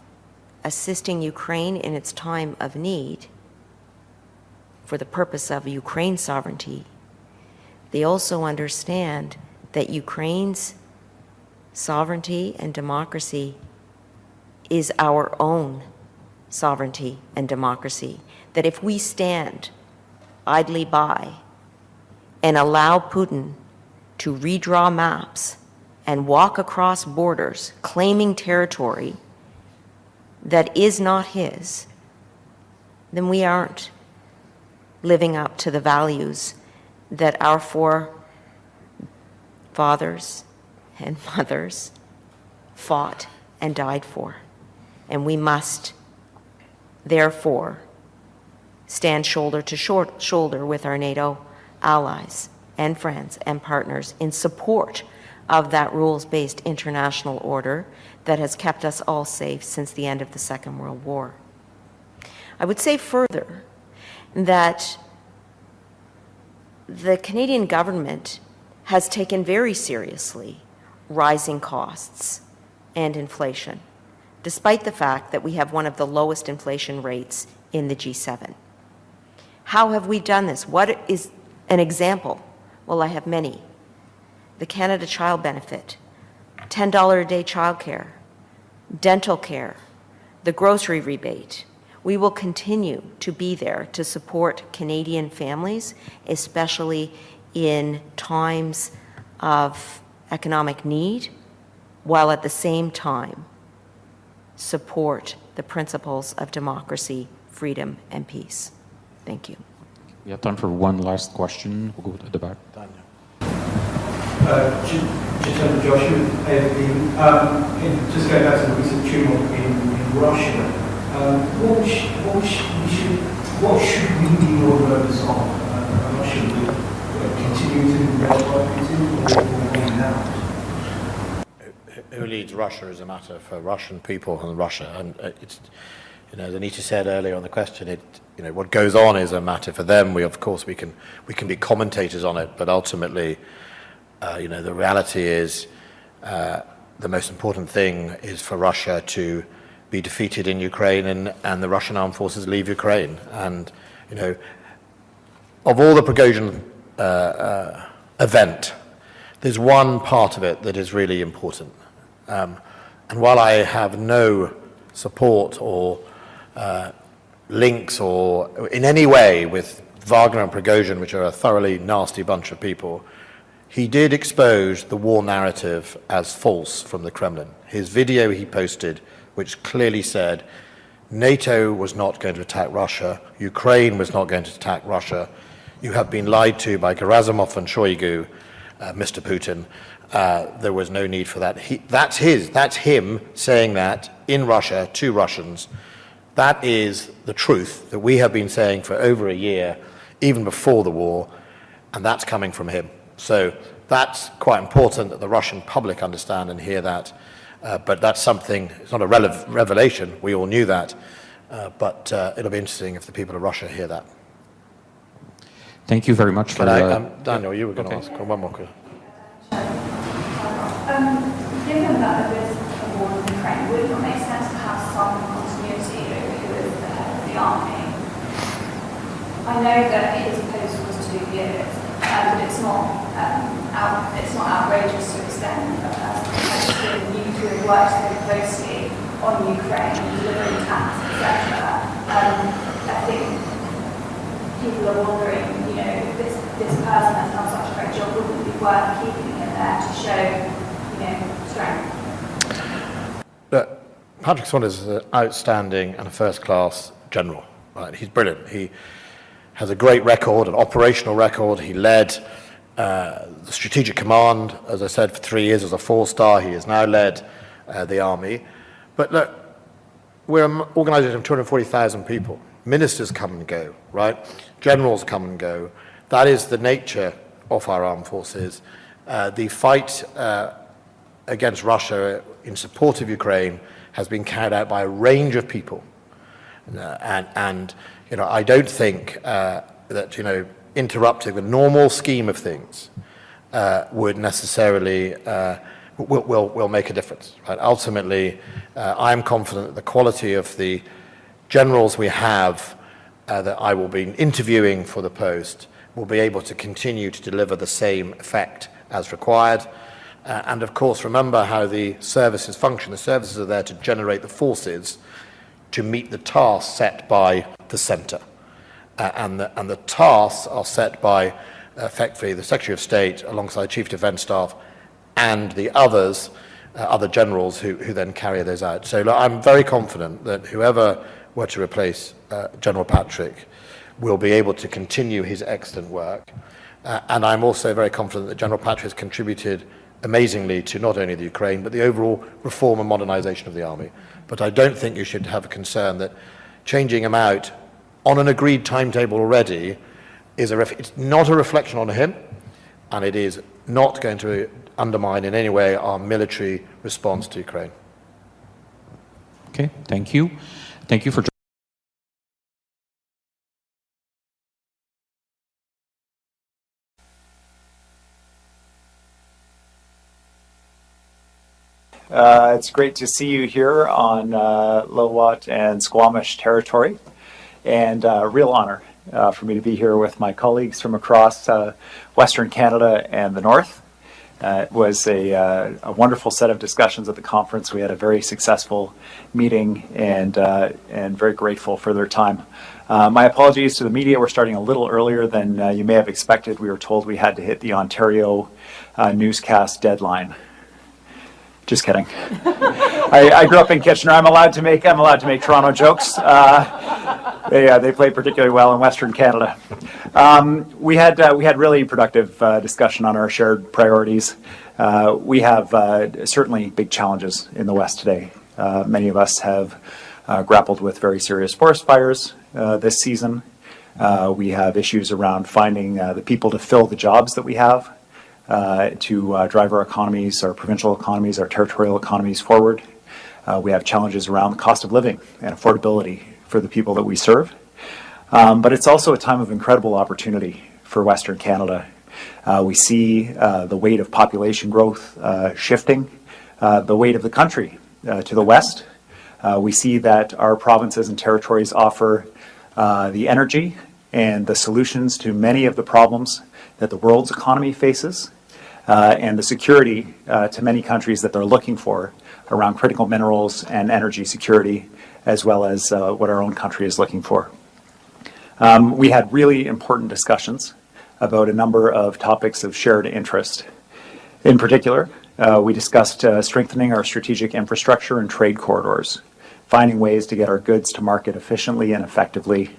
assisting Ukraine in its time of need for the purpose of Ukraine's sovereignty, they also understand that Ukraine's sovereignty and democracy is our own sovereignty and democracy. That if we stand idly by and allow Putin to redraw maps and walk across borders claiming territory that is not his, then we aren't living up to the values that our forefathers and mothers fought and died for. And we must, therefore, stand shoulder to shoulder with our NATO allies and friends and partners in support of that rules-based international order that has kept us all safe since the end of the Second World War. I would say further that the Canadian government has taken very seriously rising costs and inflation, despite the fact that we have one of the lowest inflation rates in the G7. How have we done this? What is an example? Well, I have many. The Canada Child Benefit, $10 a day childcare, dental care, the grocery rebate. We will continue to be there to support Canadian families, especially in times of economic need, while at the same time support the principles of democracy, freedom, and peace. Thank you. We have time for one last question. We'll go to the back. Just under Joshua, just going back to the recent tumult in Russia, what should we be more focused on? Should we continue to watch what we do or now? Who leads Russia is a matter for Russian people and Russia, and it's, as Anita said earlier on the question, what goes on is a matter for them. We can be commentators on it, but ultimately, the reality is the most important thing is for Russia to be defeated in Ukraine and the Russian armed forces leave Ukraine. And, of all the Prigozhin event, there's one part of it that is really important. And while I have no support or links or in any way with Wagner and Prigozhin, which are a thoroughly nasty bunch of people, he did expose the war narrative as false from the Kremlin. His video he posted, which clearly said NATO was not going to attack Russia, Ukraine was not going to attack Russia, you have been lied to by Gerasimov and Shoigu, Mr. Putin. There was no need for that. That's him saying that in Russia to Russians. That is the truth that we have been saying for over a year, even before the war, and that's coming from him. So that's quite important that the Russian public understand and hear that. But that's something, it's not a revelation, we all knew that, but it'll be interesting if the people of Russia hear that. Thank you very much for Daniel, you were going to ask one more question. Given that there is a war in Ukraine, would it not make sense to have some continuity who is the head worked so closely on Ukraine, delivering tanks, etc. I think people are wondering, you know, this person has done such a great job, wouldn't it be worth keeping him there to show, you know, strength? Patrick Swan is an outstanding and a first-class general. Right? He's brilliant. He has a great record, an operational record. He led the Strategic Command, as I said, for 3 years as a 4-star. He has now led the Army. But look, we're an organisation of 240,000 people. Ministers come and go, right? Generals come and go. That is the nature of our armed forces. The fight against Russia in support of Ukraine has been carried out by a range of people. And you know, I don't think that, you know, interrupting the normal scheme of things would necessarily will make a difference. Right? Ultimately, I'm confident that the quality of the generals we have that I will be interviewing for the post will be able to continue to deliver the same effect as required. And of course, remember how the services function. The services are there to generate the forces to meet the tasks set by the centre. And the tasks are set by, effectively, the Secretary of State alongside Chief Defence Staff and the others, other generals who then carry those out. So look, I'm very confident that whoever were to replace General Patrick will be able to continue his excellent work. And I'm also very confident that General Patrick has contributed amazingly to not only the Ukraine, but the overall reform and modernisation of the Army. But I don't think you should have a concern that changing him out on an agreed timetable already is it's not a reflection on him, and it is not going to undermine in any way our military response to Ukraine. Okay, thank you. Thank you for it's great to see you here on Lil'wat and Squamish territory, and real honor for me to be here with my colleagues from across Western Canada and the North. It was a wonderful set of discussions at the conference. We had a very successful meeting, and very grateful for their time. My apologies to the media. We're starting a little earlier than you may have expected. We were told we had to hit the Ontario newscast deadline. Just kidding. I grew up in Kitchener. I'm allowed to make Toronto jokes. They play particularly well in Western Canada. We had really productive discussion on our shared priorities. We have certainly big challenges in the West today. Many of us have grappled with very serious forest fires this season. We have issues around finding the people to fill the jobs that we have. To drive our economies, our provincial economies, our territorial economies forward. We have challenges around the cost of living and affordability for the people that we serve. But it's also a time of incredible opportunity for Western Canada. We see the weight of population growth shifting, the weight of the country to the west. We see that our provinces and territories offer the energy and the solutions to many of the problems that the world's economy faces. And the security to many countries that they're looking for around critical minerals and energy security, as well as what our own country is looking for. We had really important discussions about a number of topics of shared interest. In particular, we discussed strengthening our strategic infrastructure and trade corridors, finding ways to get our goods to market efficiently and effectively,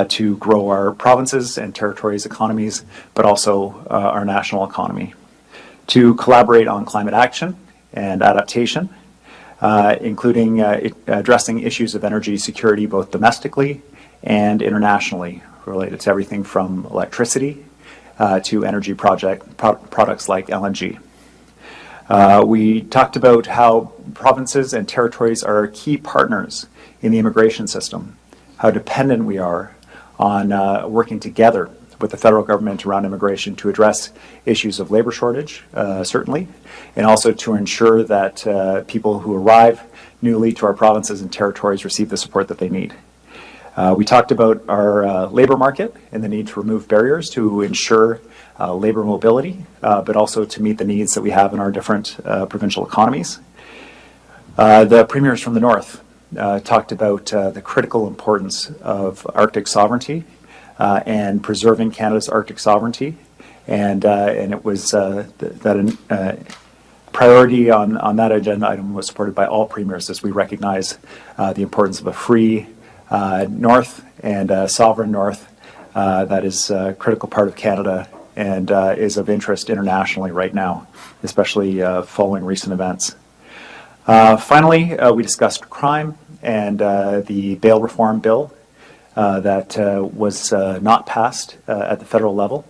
to grow our provinces and territories' economies, but also our national economy. To collaborate on climate action and adaptation, including addressing issues of energy security both domestically and internationally, related to everything from electricity to energy products like LNG. We talked about how provinces and territories are key partners in the immigration system, how dependent we are on working together with the federal government around immigration to address issues of labor shortage, certainly, and also to ensure that people who arrive newly to our provinces and territories receive the support that they need. We talked about our labor market and the need to remove barriers to ensure labor mobility, but also to meet the needs that we have in our different provincial economies. The premiers from the North talked about the critical importance of Arctic sovereignty and preserving Canada's Arctic sovereignty, and it was that priority on that agenda item was supported by all premiers, as we recognize the importance of a free North and a sovereign North that is a critical part of Canada and is of interest internationally right now, especially following recent events. Finally, we discussed crime and the bail reform bill that was not passed at the federal level,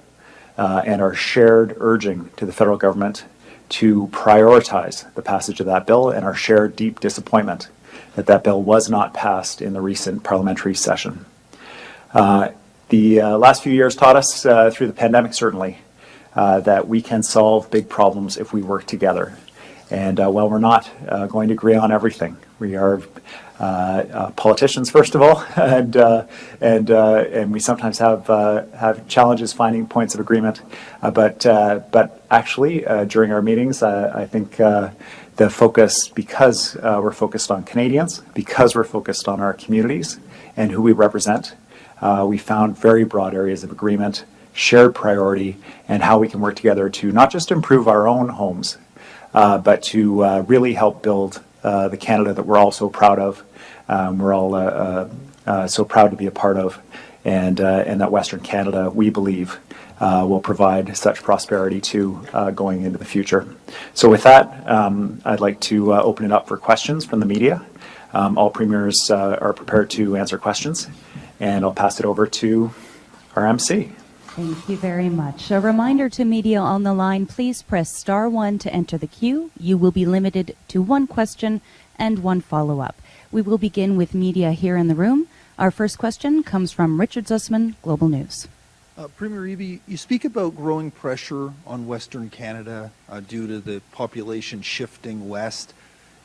and our shared urging to the federal government to prioritize the passage of that bill, and our shared deep disappointment that that bill was not passed in the recent parliamentary session. The last few years taught us, through the pandemic certainly, that we can solve big problems if we work together. And while we're not going to agree on everything, we are politicians first of all, and we sometimes have challenges finding points of agreement. But actually, during our meetings, I think the focus, because we're focused on Canadians, because we're focused on our communities and who we represent, we found very broad areas of agreement, shared priority, and how we can work together to not just improve our own homes, but to really help build the Canada that we're all so proud of. We're all so proud to be a part of, and that Western Canada, we believe, will provide such prosperity to going into the future. So with that, I'd like to open it up for questions from the media. All premiers are prepared to answer questions, and I'll pass it over to our MC. Thank you very much. A reminder to media on the line, please press *1 to enter the queue. You will be limited to one question and one follow-up. We will begin with media here in the room. Our first question comes from Richard Zussman, Global News. Premier Eby, you speak about growing pressure on Western Canada due to the population shifting west.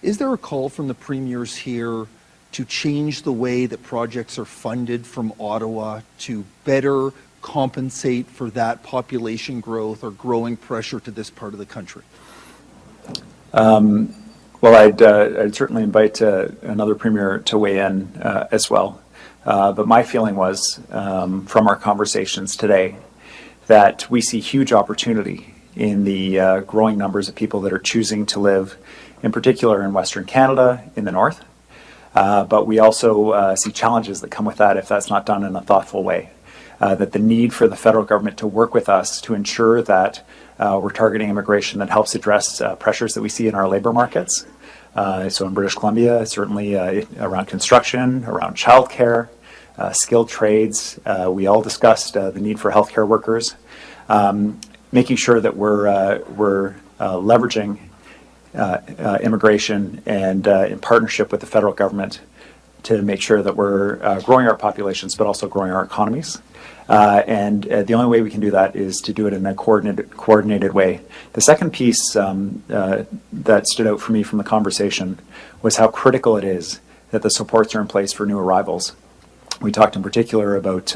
Is there a call from the premiers here to change the way that projects are funded from Ottawa to better compensate for that population growth or growing pressure to this part of the country? Well, I'd certainly invite another premier to weigh in as well. But my feeling was, from our conversations today, that we see huge opportunity in the growing numbers of people that are choosing to live, in particular in Western Canada, in the north. But we also see challenges that come with that if that's not done in a thoughtful way. That the need for the federal government to work with us to ensure that we're targeting immigration that helps address pressures that we see in our labor markets. So in British Columbia, certainly around construction, around childcare, skilled trades. We all discussed the need for healthcare workers, making sure that we're leveraging immigration and in partnership with the federal government to make sure that we're growing our populations, but also growing our economies. And the only way we can do that is to do it in a coordinated way. The second piece that stood out for me from the conversation was how critical it is that the supports are in place for new arrivals. We talked in particular about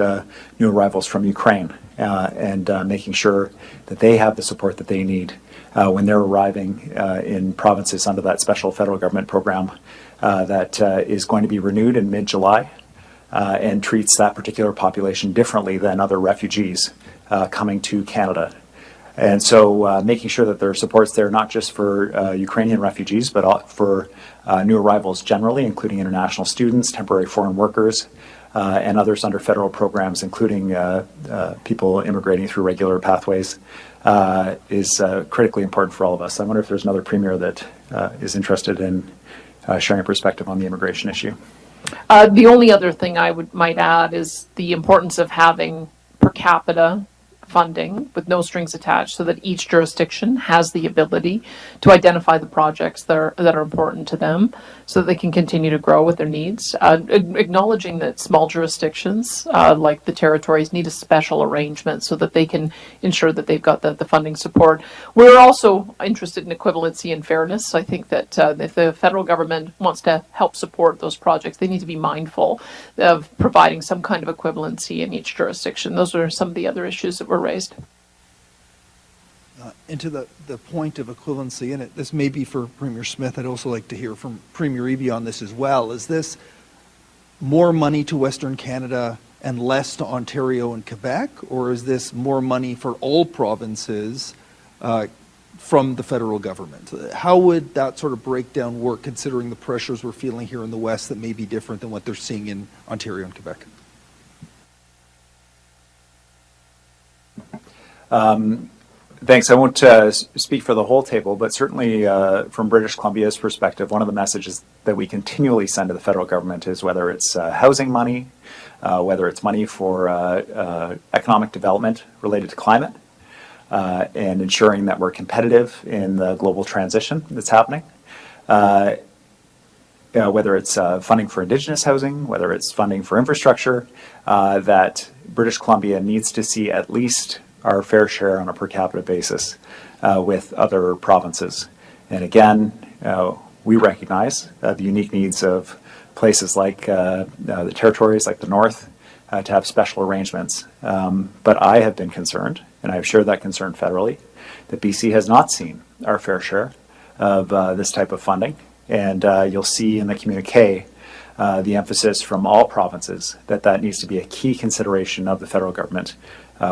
new arrivals from Ukraine and making sure that they have the support that they need when they're arriving in provinces under that special federal government program that is going to be renewed in mid-July. And treats that particular population differently than other refugees coming to Canada. And so making sure that there are supports there, not just for Ukrainian refugees, but for new arrivals generally, including international students, temporary foreign workers, and others under federal programs, including people immigrating through regular pathways, is critically important for all of us. I wonder if there's another premier that is interested in sharing a perspective on the immigration issue. The only other thing I might add is the importance of having per capita funding with no strings attached, so that each jurisdiction has the ability to identify the projects that are important to them, so that they can continue to grow with their needs. Acknowledging that small jurisdictions like the territories need a special arrangement so that they can ensure that they've got the funding support. We're also interested in equivalency and fairness. I think that if the federal government wants to help support those projects, they need to be mindful of providing some kind of equivalency in each jurisdiction. Those are some of the other issues that were raised. And to the point of equivalency, and this may be for Premier Smith, I'd also like to hear from Premier Eby on this as well. Is this more money to Western Canada and less to Ontario and Quebec, or is this more money for all provinces from the federal government? How would that sort of breakdown work, considering the pressures we're feeling here in the West that may be different than what they're seeing in Ontario and Quebec? Thanks. I won't speak for the whole table, but certainly from British Columbia's perspective, one of the messages that we continually send to the federal government is whether it's housing money, whether it's money for economic development related to climate, and ensuring that we're competitive in the global transition that's happening. Whether it's funding for Indigenous housing, whether it's funding for infrastructure, that British Columbia needs to see at least our fair share on a per capita basis with other provinces. And again, we recognize the unique needs of places like the territories, like the North, to have special arrangements. But I have been concerned, and I've shared that concern federally, that BC has not seen our fair share of this type of funding. And you'll see in the communique the emphasis from all provinces that needs to be a key consideration of the federal government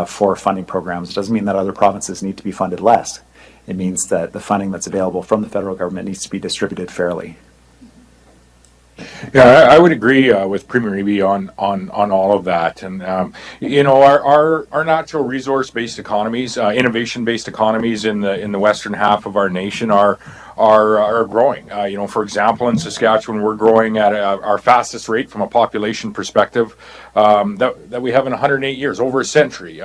for funding programs. It doesn't mean that other provinces need to be funded less. It means that the funding that's available from the federal government needs to be distributed fairly. Yeah, I would agree with Premier Eby on all of that. And our natural resource-based economies, innovation-based economies in the western half of our nation are growing. For example, in Saskatchewan, we're growing at our fastest rate from a population perspective that we have in 108 years, over a century,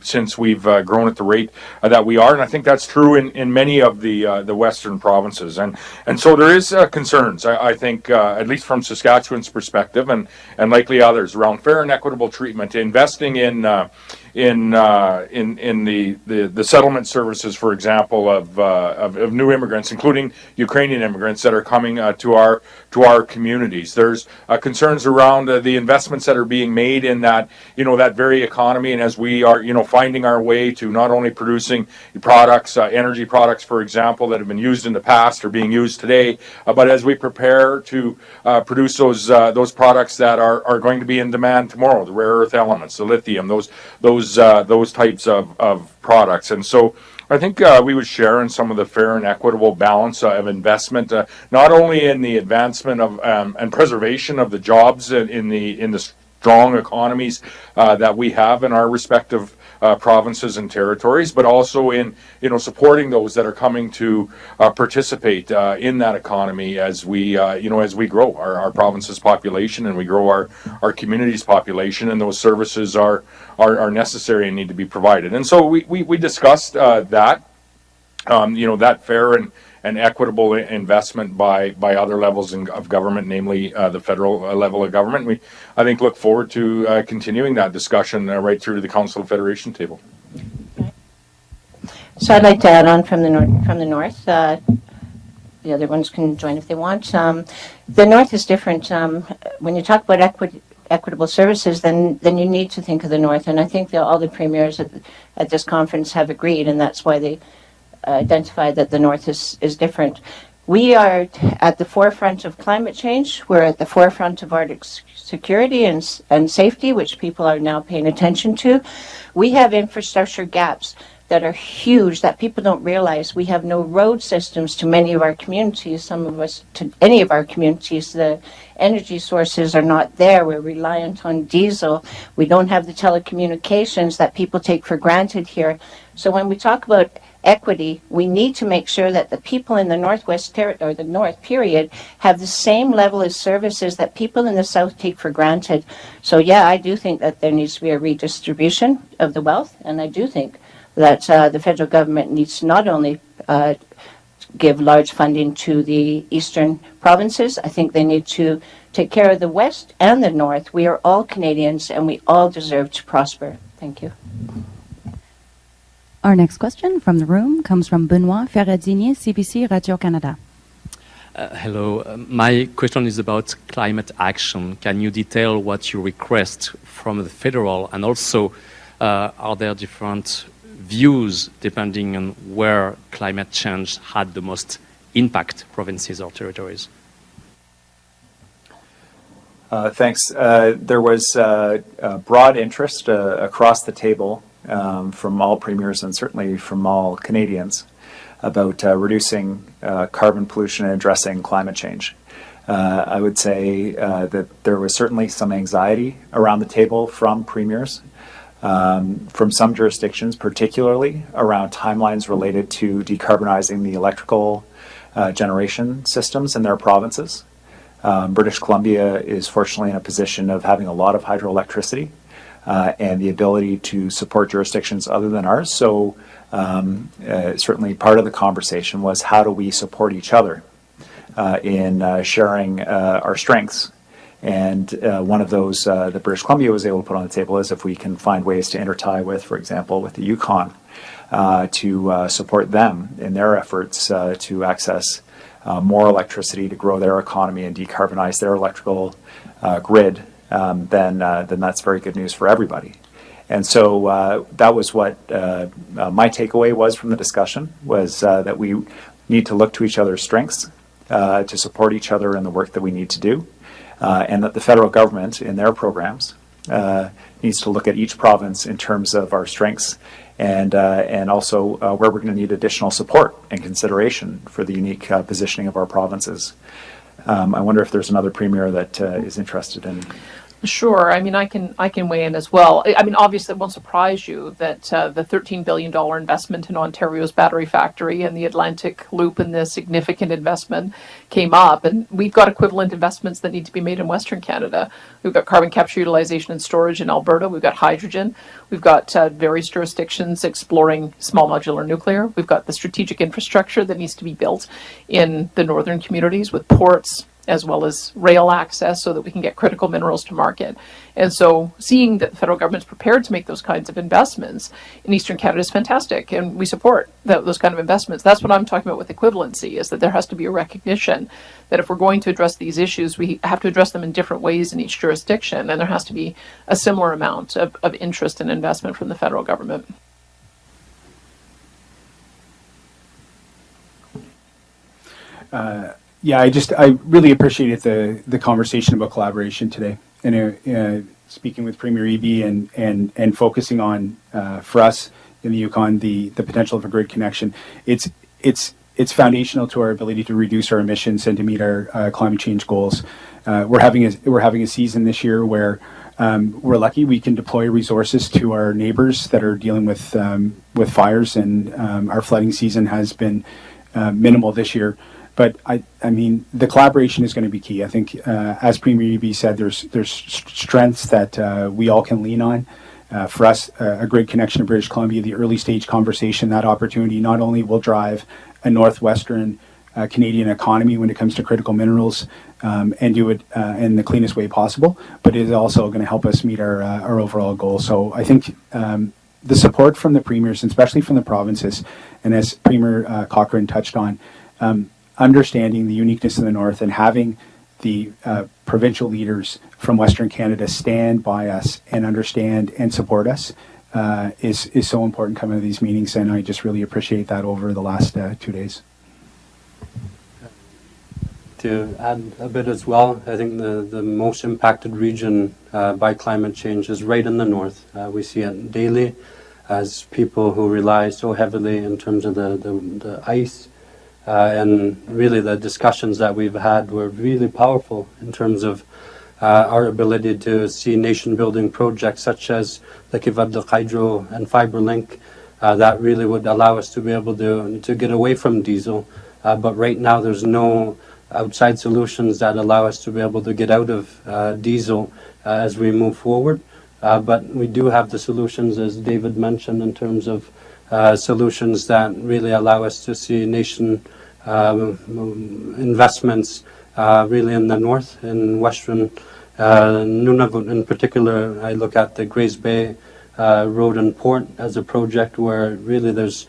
since we've grown at the rate that we are. And I think that's true in many of the western provinces. And so there is concerns, I think, at least from Saskatchewan's perspective, and likely others, around fair and equitable treatment, investing in the settlement services, for example, of new immigrants, including Ukrainian immigrants that are coming to our communities. There's concerns around the investments that are being made in that very economy, and as we are finding our way to not only producing products, energy products, for example, that have been used in the past or being used today, but as we prepare to produce those products that are going to be in demand tomorrow, the rare earth elements, the lithium, those types of products. And so I think we would share in some of the fair and equitable balance of investment, not only in the advancement of and preservation of the jobs in the strong economies that we have in our respective provinces and territories, but also in supporting those that are coming to participate in that economy as we grow our province's population and we grow our community's population, and those services are necessary and need to be provided. And so we discussed that fair and equitable investment by other levels of government, namely the federal level of government. I think, look forward to continuing that discussion right through to the Council of Federation table. So I'd like to add on from the north. The other ones can join if they want. The north is different. When you talk about equitable services, then you need to think of the north, and I think all the premiers at this conference have agreed, and that's why they identified that the north is different. We are at the forefront of climate change. We're at the forefront of Arctic security and safety, which people are now paying attention to. We have infrastructure gaps that are huge that people don't realize. We have no road systems to many of our communities. Some of us to any of our communities. The energy sources are not there. We're reliant on diesel. We don't have the telecommunications that people take for granted here. So when we talk about equity, we need to make sure that the people in the Northwest Territory, or the North period, have the same level of services that people in the South take for granted. So yeah, I do think that there needs to be a redistribution of the wealth, and I do think that the federal government needs to not only give large funding to the eastern provinces, I think they need to take care of the West and the North. We are all Canadians, and we all deserve to prosper. Thank you. Our next question from the room comes from Benoit Ferradini, CBC Radio-Canada. Hello. My question is about climate action. Can you detail what you request from the federal, and also are there different views depending on where climate change had the most impact, provinces or territories? Thanks. There was broad interest across the table from all premiers and certainly from all Canadians about reducing carbon pollution and addressing climate change. I would say that there was certainly some anxiety around the table from premiers, from some jurisdictions, particularly around timelines related to decarbonizing the electrical generation systems in their provinces. British Columbia is fortunately in a position of having a lot of hydroelectricity and the ability to support jurisdictions other than ours. So certainly part of the conversation was how do we support each other in sharing our strengths. And one of those that British Columbia was able to put on the table is if we can find ways to intertie with, for example, with the Yukon to support them in their efforts to access more electricity to grow their economy and decarbonize their electrical grid, then that's very good news for everybody. And so that was what my takeaway was from the discussion, was that we need to look to each other's strengths to support each other in the work that we need to do, and that the federal government in their programs needs to look at each province in terms of our strengths and also where we're going to need additional support and consideration for the unique positioning of our provinces. I wonder if there's another premier that is interested in. Sure. I mean, I can weigh in as well. I mean, obviously, it won't surprise you that the $13 billion investment in Ontario's battery factory and the Atlantic Loop and the significant investment came up. And we've got equivalent investments that need to be made in Western Canada. We've got carbon capture, utilization, and storage in Alberta. We've got hydrogen. We've got various jurisdictions exploring small modular nuclear. We've got the strategic infrastructure that needs to be built in the northern communities with ports, as well as rail access so that we can get critical minerals to market. And so seeing that the federal government's prepared to make those kinds of investments in Eastern Canada is fantastic, and we support those kind of investments. That's what I'm talking about with equivalency, is that there has to be a recognition that if we're going to address these issues, we have to address them in different ways in each jurisdiction, and there has to be a similar amount of interest and investment from the federal government. Yeah, I really appreciated the conversation about collaboration today, and speaking with Premier Eby and focusing on for us in the Yukon the potential of a grid connection. It's foundational to our ability to reduce our emissions and to meet our climate change goals. We're having a season this year where we're lucky we can deploy resources to our neighbors that are dealing with fires, and our flooding season has been minimal this year. But I mean, the collaboration is going to be key. I think, as Premier Eby said, there's strengths that we all can lean on. For us, a grid connection in British Columbia, the early stage conversation, that opportunity not only will drive a northwestern Canadian economy when it comes to critical minerals and do it in the cleanest way possible, but it is also going to help us meet our overall goals. So I think the support from the premiers, and especially from the provinces, and as Premier Cochrane touched on, understanding the uniqueness of the North and having the provincial leaders from Western Canada stand by us and understand and support us is so important coming to these meetings, and I just really appreciate that over the last 2 days. To add a bit as well, I think the most impacted region by climate change is right in the north. We see it daily as people who rely so heavily in terms of the ice. And really the discussions that we've had were really powerful in terms of our ability to see nation-building projects such as the Akeeagok Hydro and Fiber Link that really would allow us to be able to get away from diesel. But right now there's no outside solutions that allow us to be able to get out of diesel as we move forward. But we do have the solutions, as David mentioned, in terms of solutions that really allow us to see nation investments really in the north, in western Nunavut in particular. I look at the Grays Bay Road and Port as a project where really there's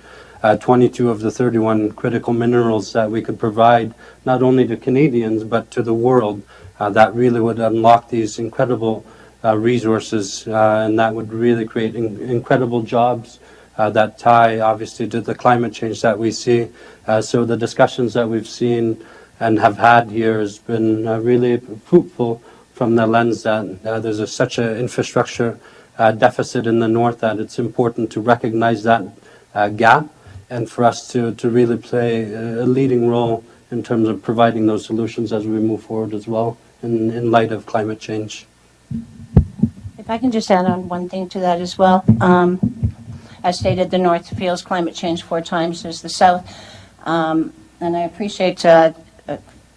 22 of the 31 critical minerals that we could provide not only to Canadians but to the world that really would unlock these incredible resources, and that would really create incredible jobs that tie obviously to the climate change that we see. So the discussions that we've seen and have had here has been really fruitful from the lens that there's such an infrastructure deficit in the north that it's important to recognize that gap and for us to really play a leading role in terms of providing those solutions as we move forward as well in light of climate change. If I can just add on one thing to that as well. As stated, the North feels climate change 4 times as the South. And I appreciate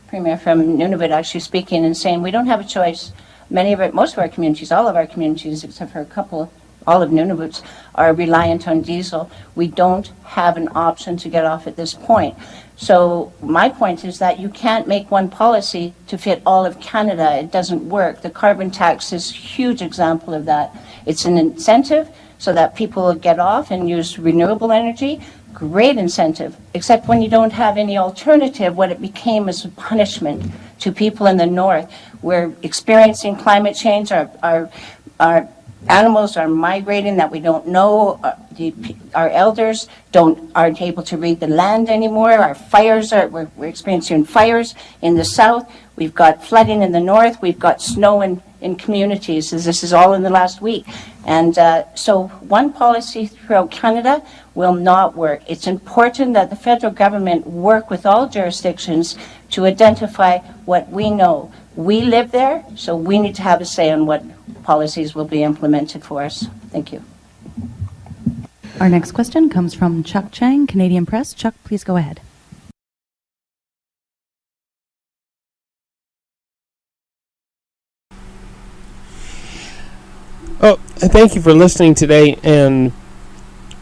Premier from Nunavut actually speaking and saying we don't have a choice. Most of our communities, all of our communities, except for a couple, all of Nunavut's, are reliant on diesel. We don't have an option to get off at this point. So my point is that you can't make one policy to fit all of Canada. It doesn't work. The carbon tax is a huge example of that. It's an incentive so that people will get off and use renewable energy. Great incentive, except when you don't have any alternative, what it became is a punishment to people in the north. We're experiencing climate change. Our animals are migrating that we don't know. Our elders aren't able to read the land anymore. Our fires we're experiencing fires in the south. We've got flooding in the north. We've got snow in communities. This is all in the last week. And so one policy throughout Canada will not work. It's important that the federal government work with all jurisdictions to identify what we know. We live there, so we need to have a say on what policies will be implemented for us. Thank you. Our next question comes from Chuck Chang, Canadian Press. Chuck, please go ahead. Oh, thank you for listening today, and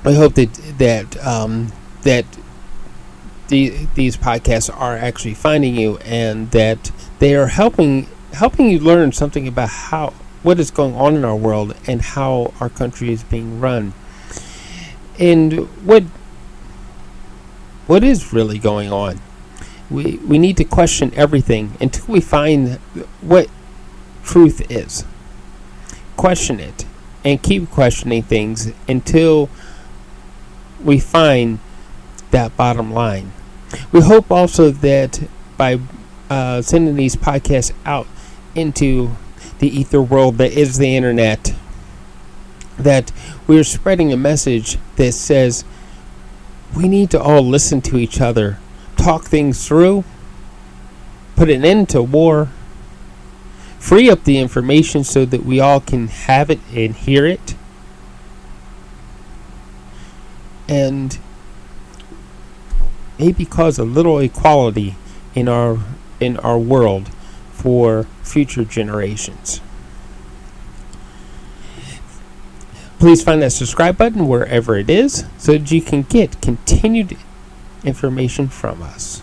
I hope that these podcasts are actually finding you, and that they are helping you learn something about what is going on in our world and how our country is being run, and what is really going on. We need to question everything until we find what truth is. Question it and keep questioning things until we find that bottom line. We hope also that by sending these podcasts out into the ether world that is the internet, that we're spreading a message that says we need to all listen to each other, talk things through, put an end to war, free up the information so that we all can have it and hear it, and maybe cause a little equality in our world for future generations. Please find that subscribe button wherever it is so that you can get continued information from us.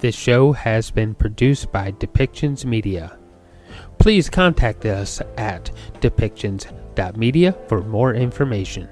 This show has been produced by Depictions Media. Please contact us at depictions.media for more information.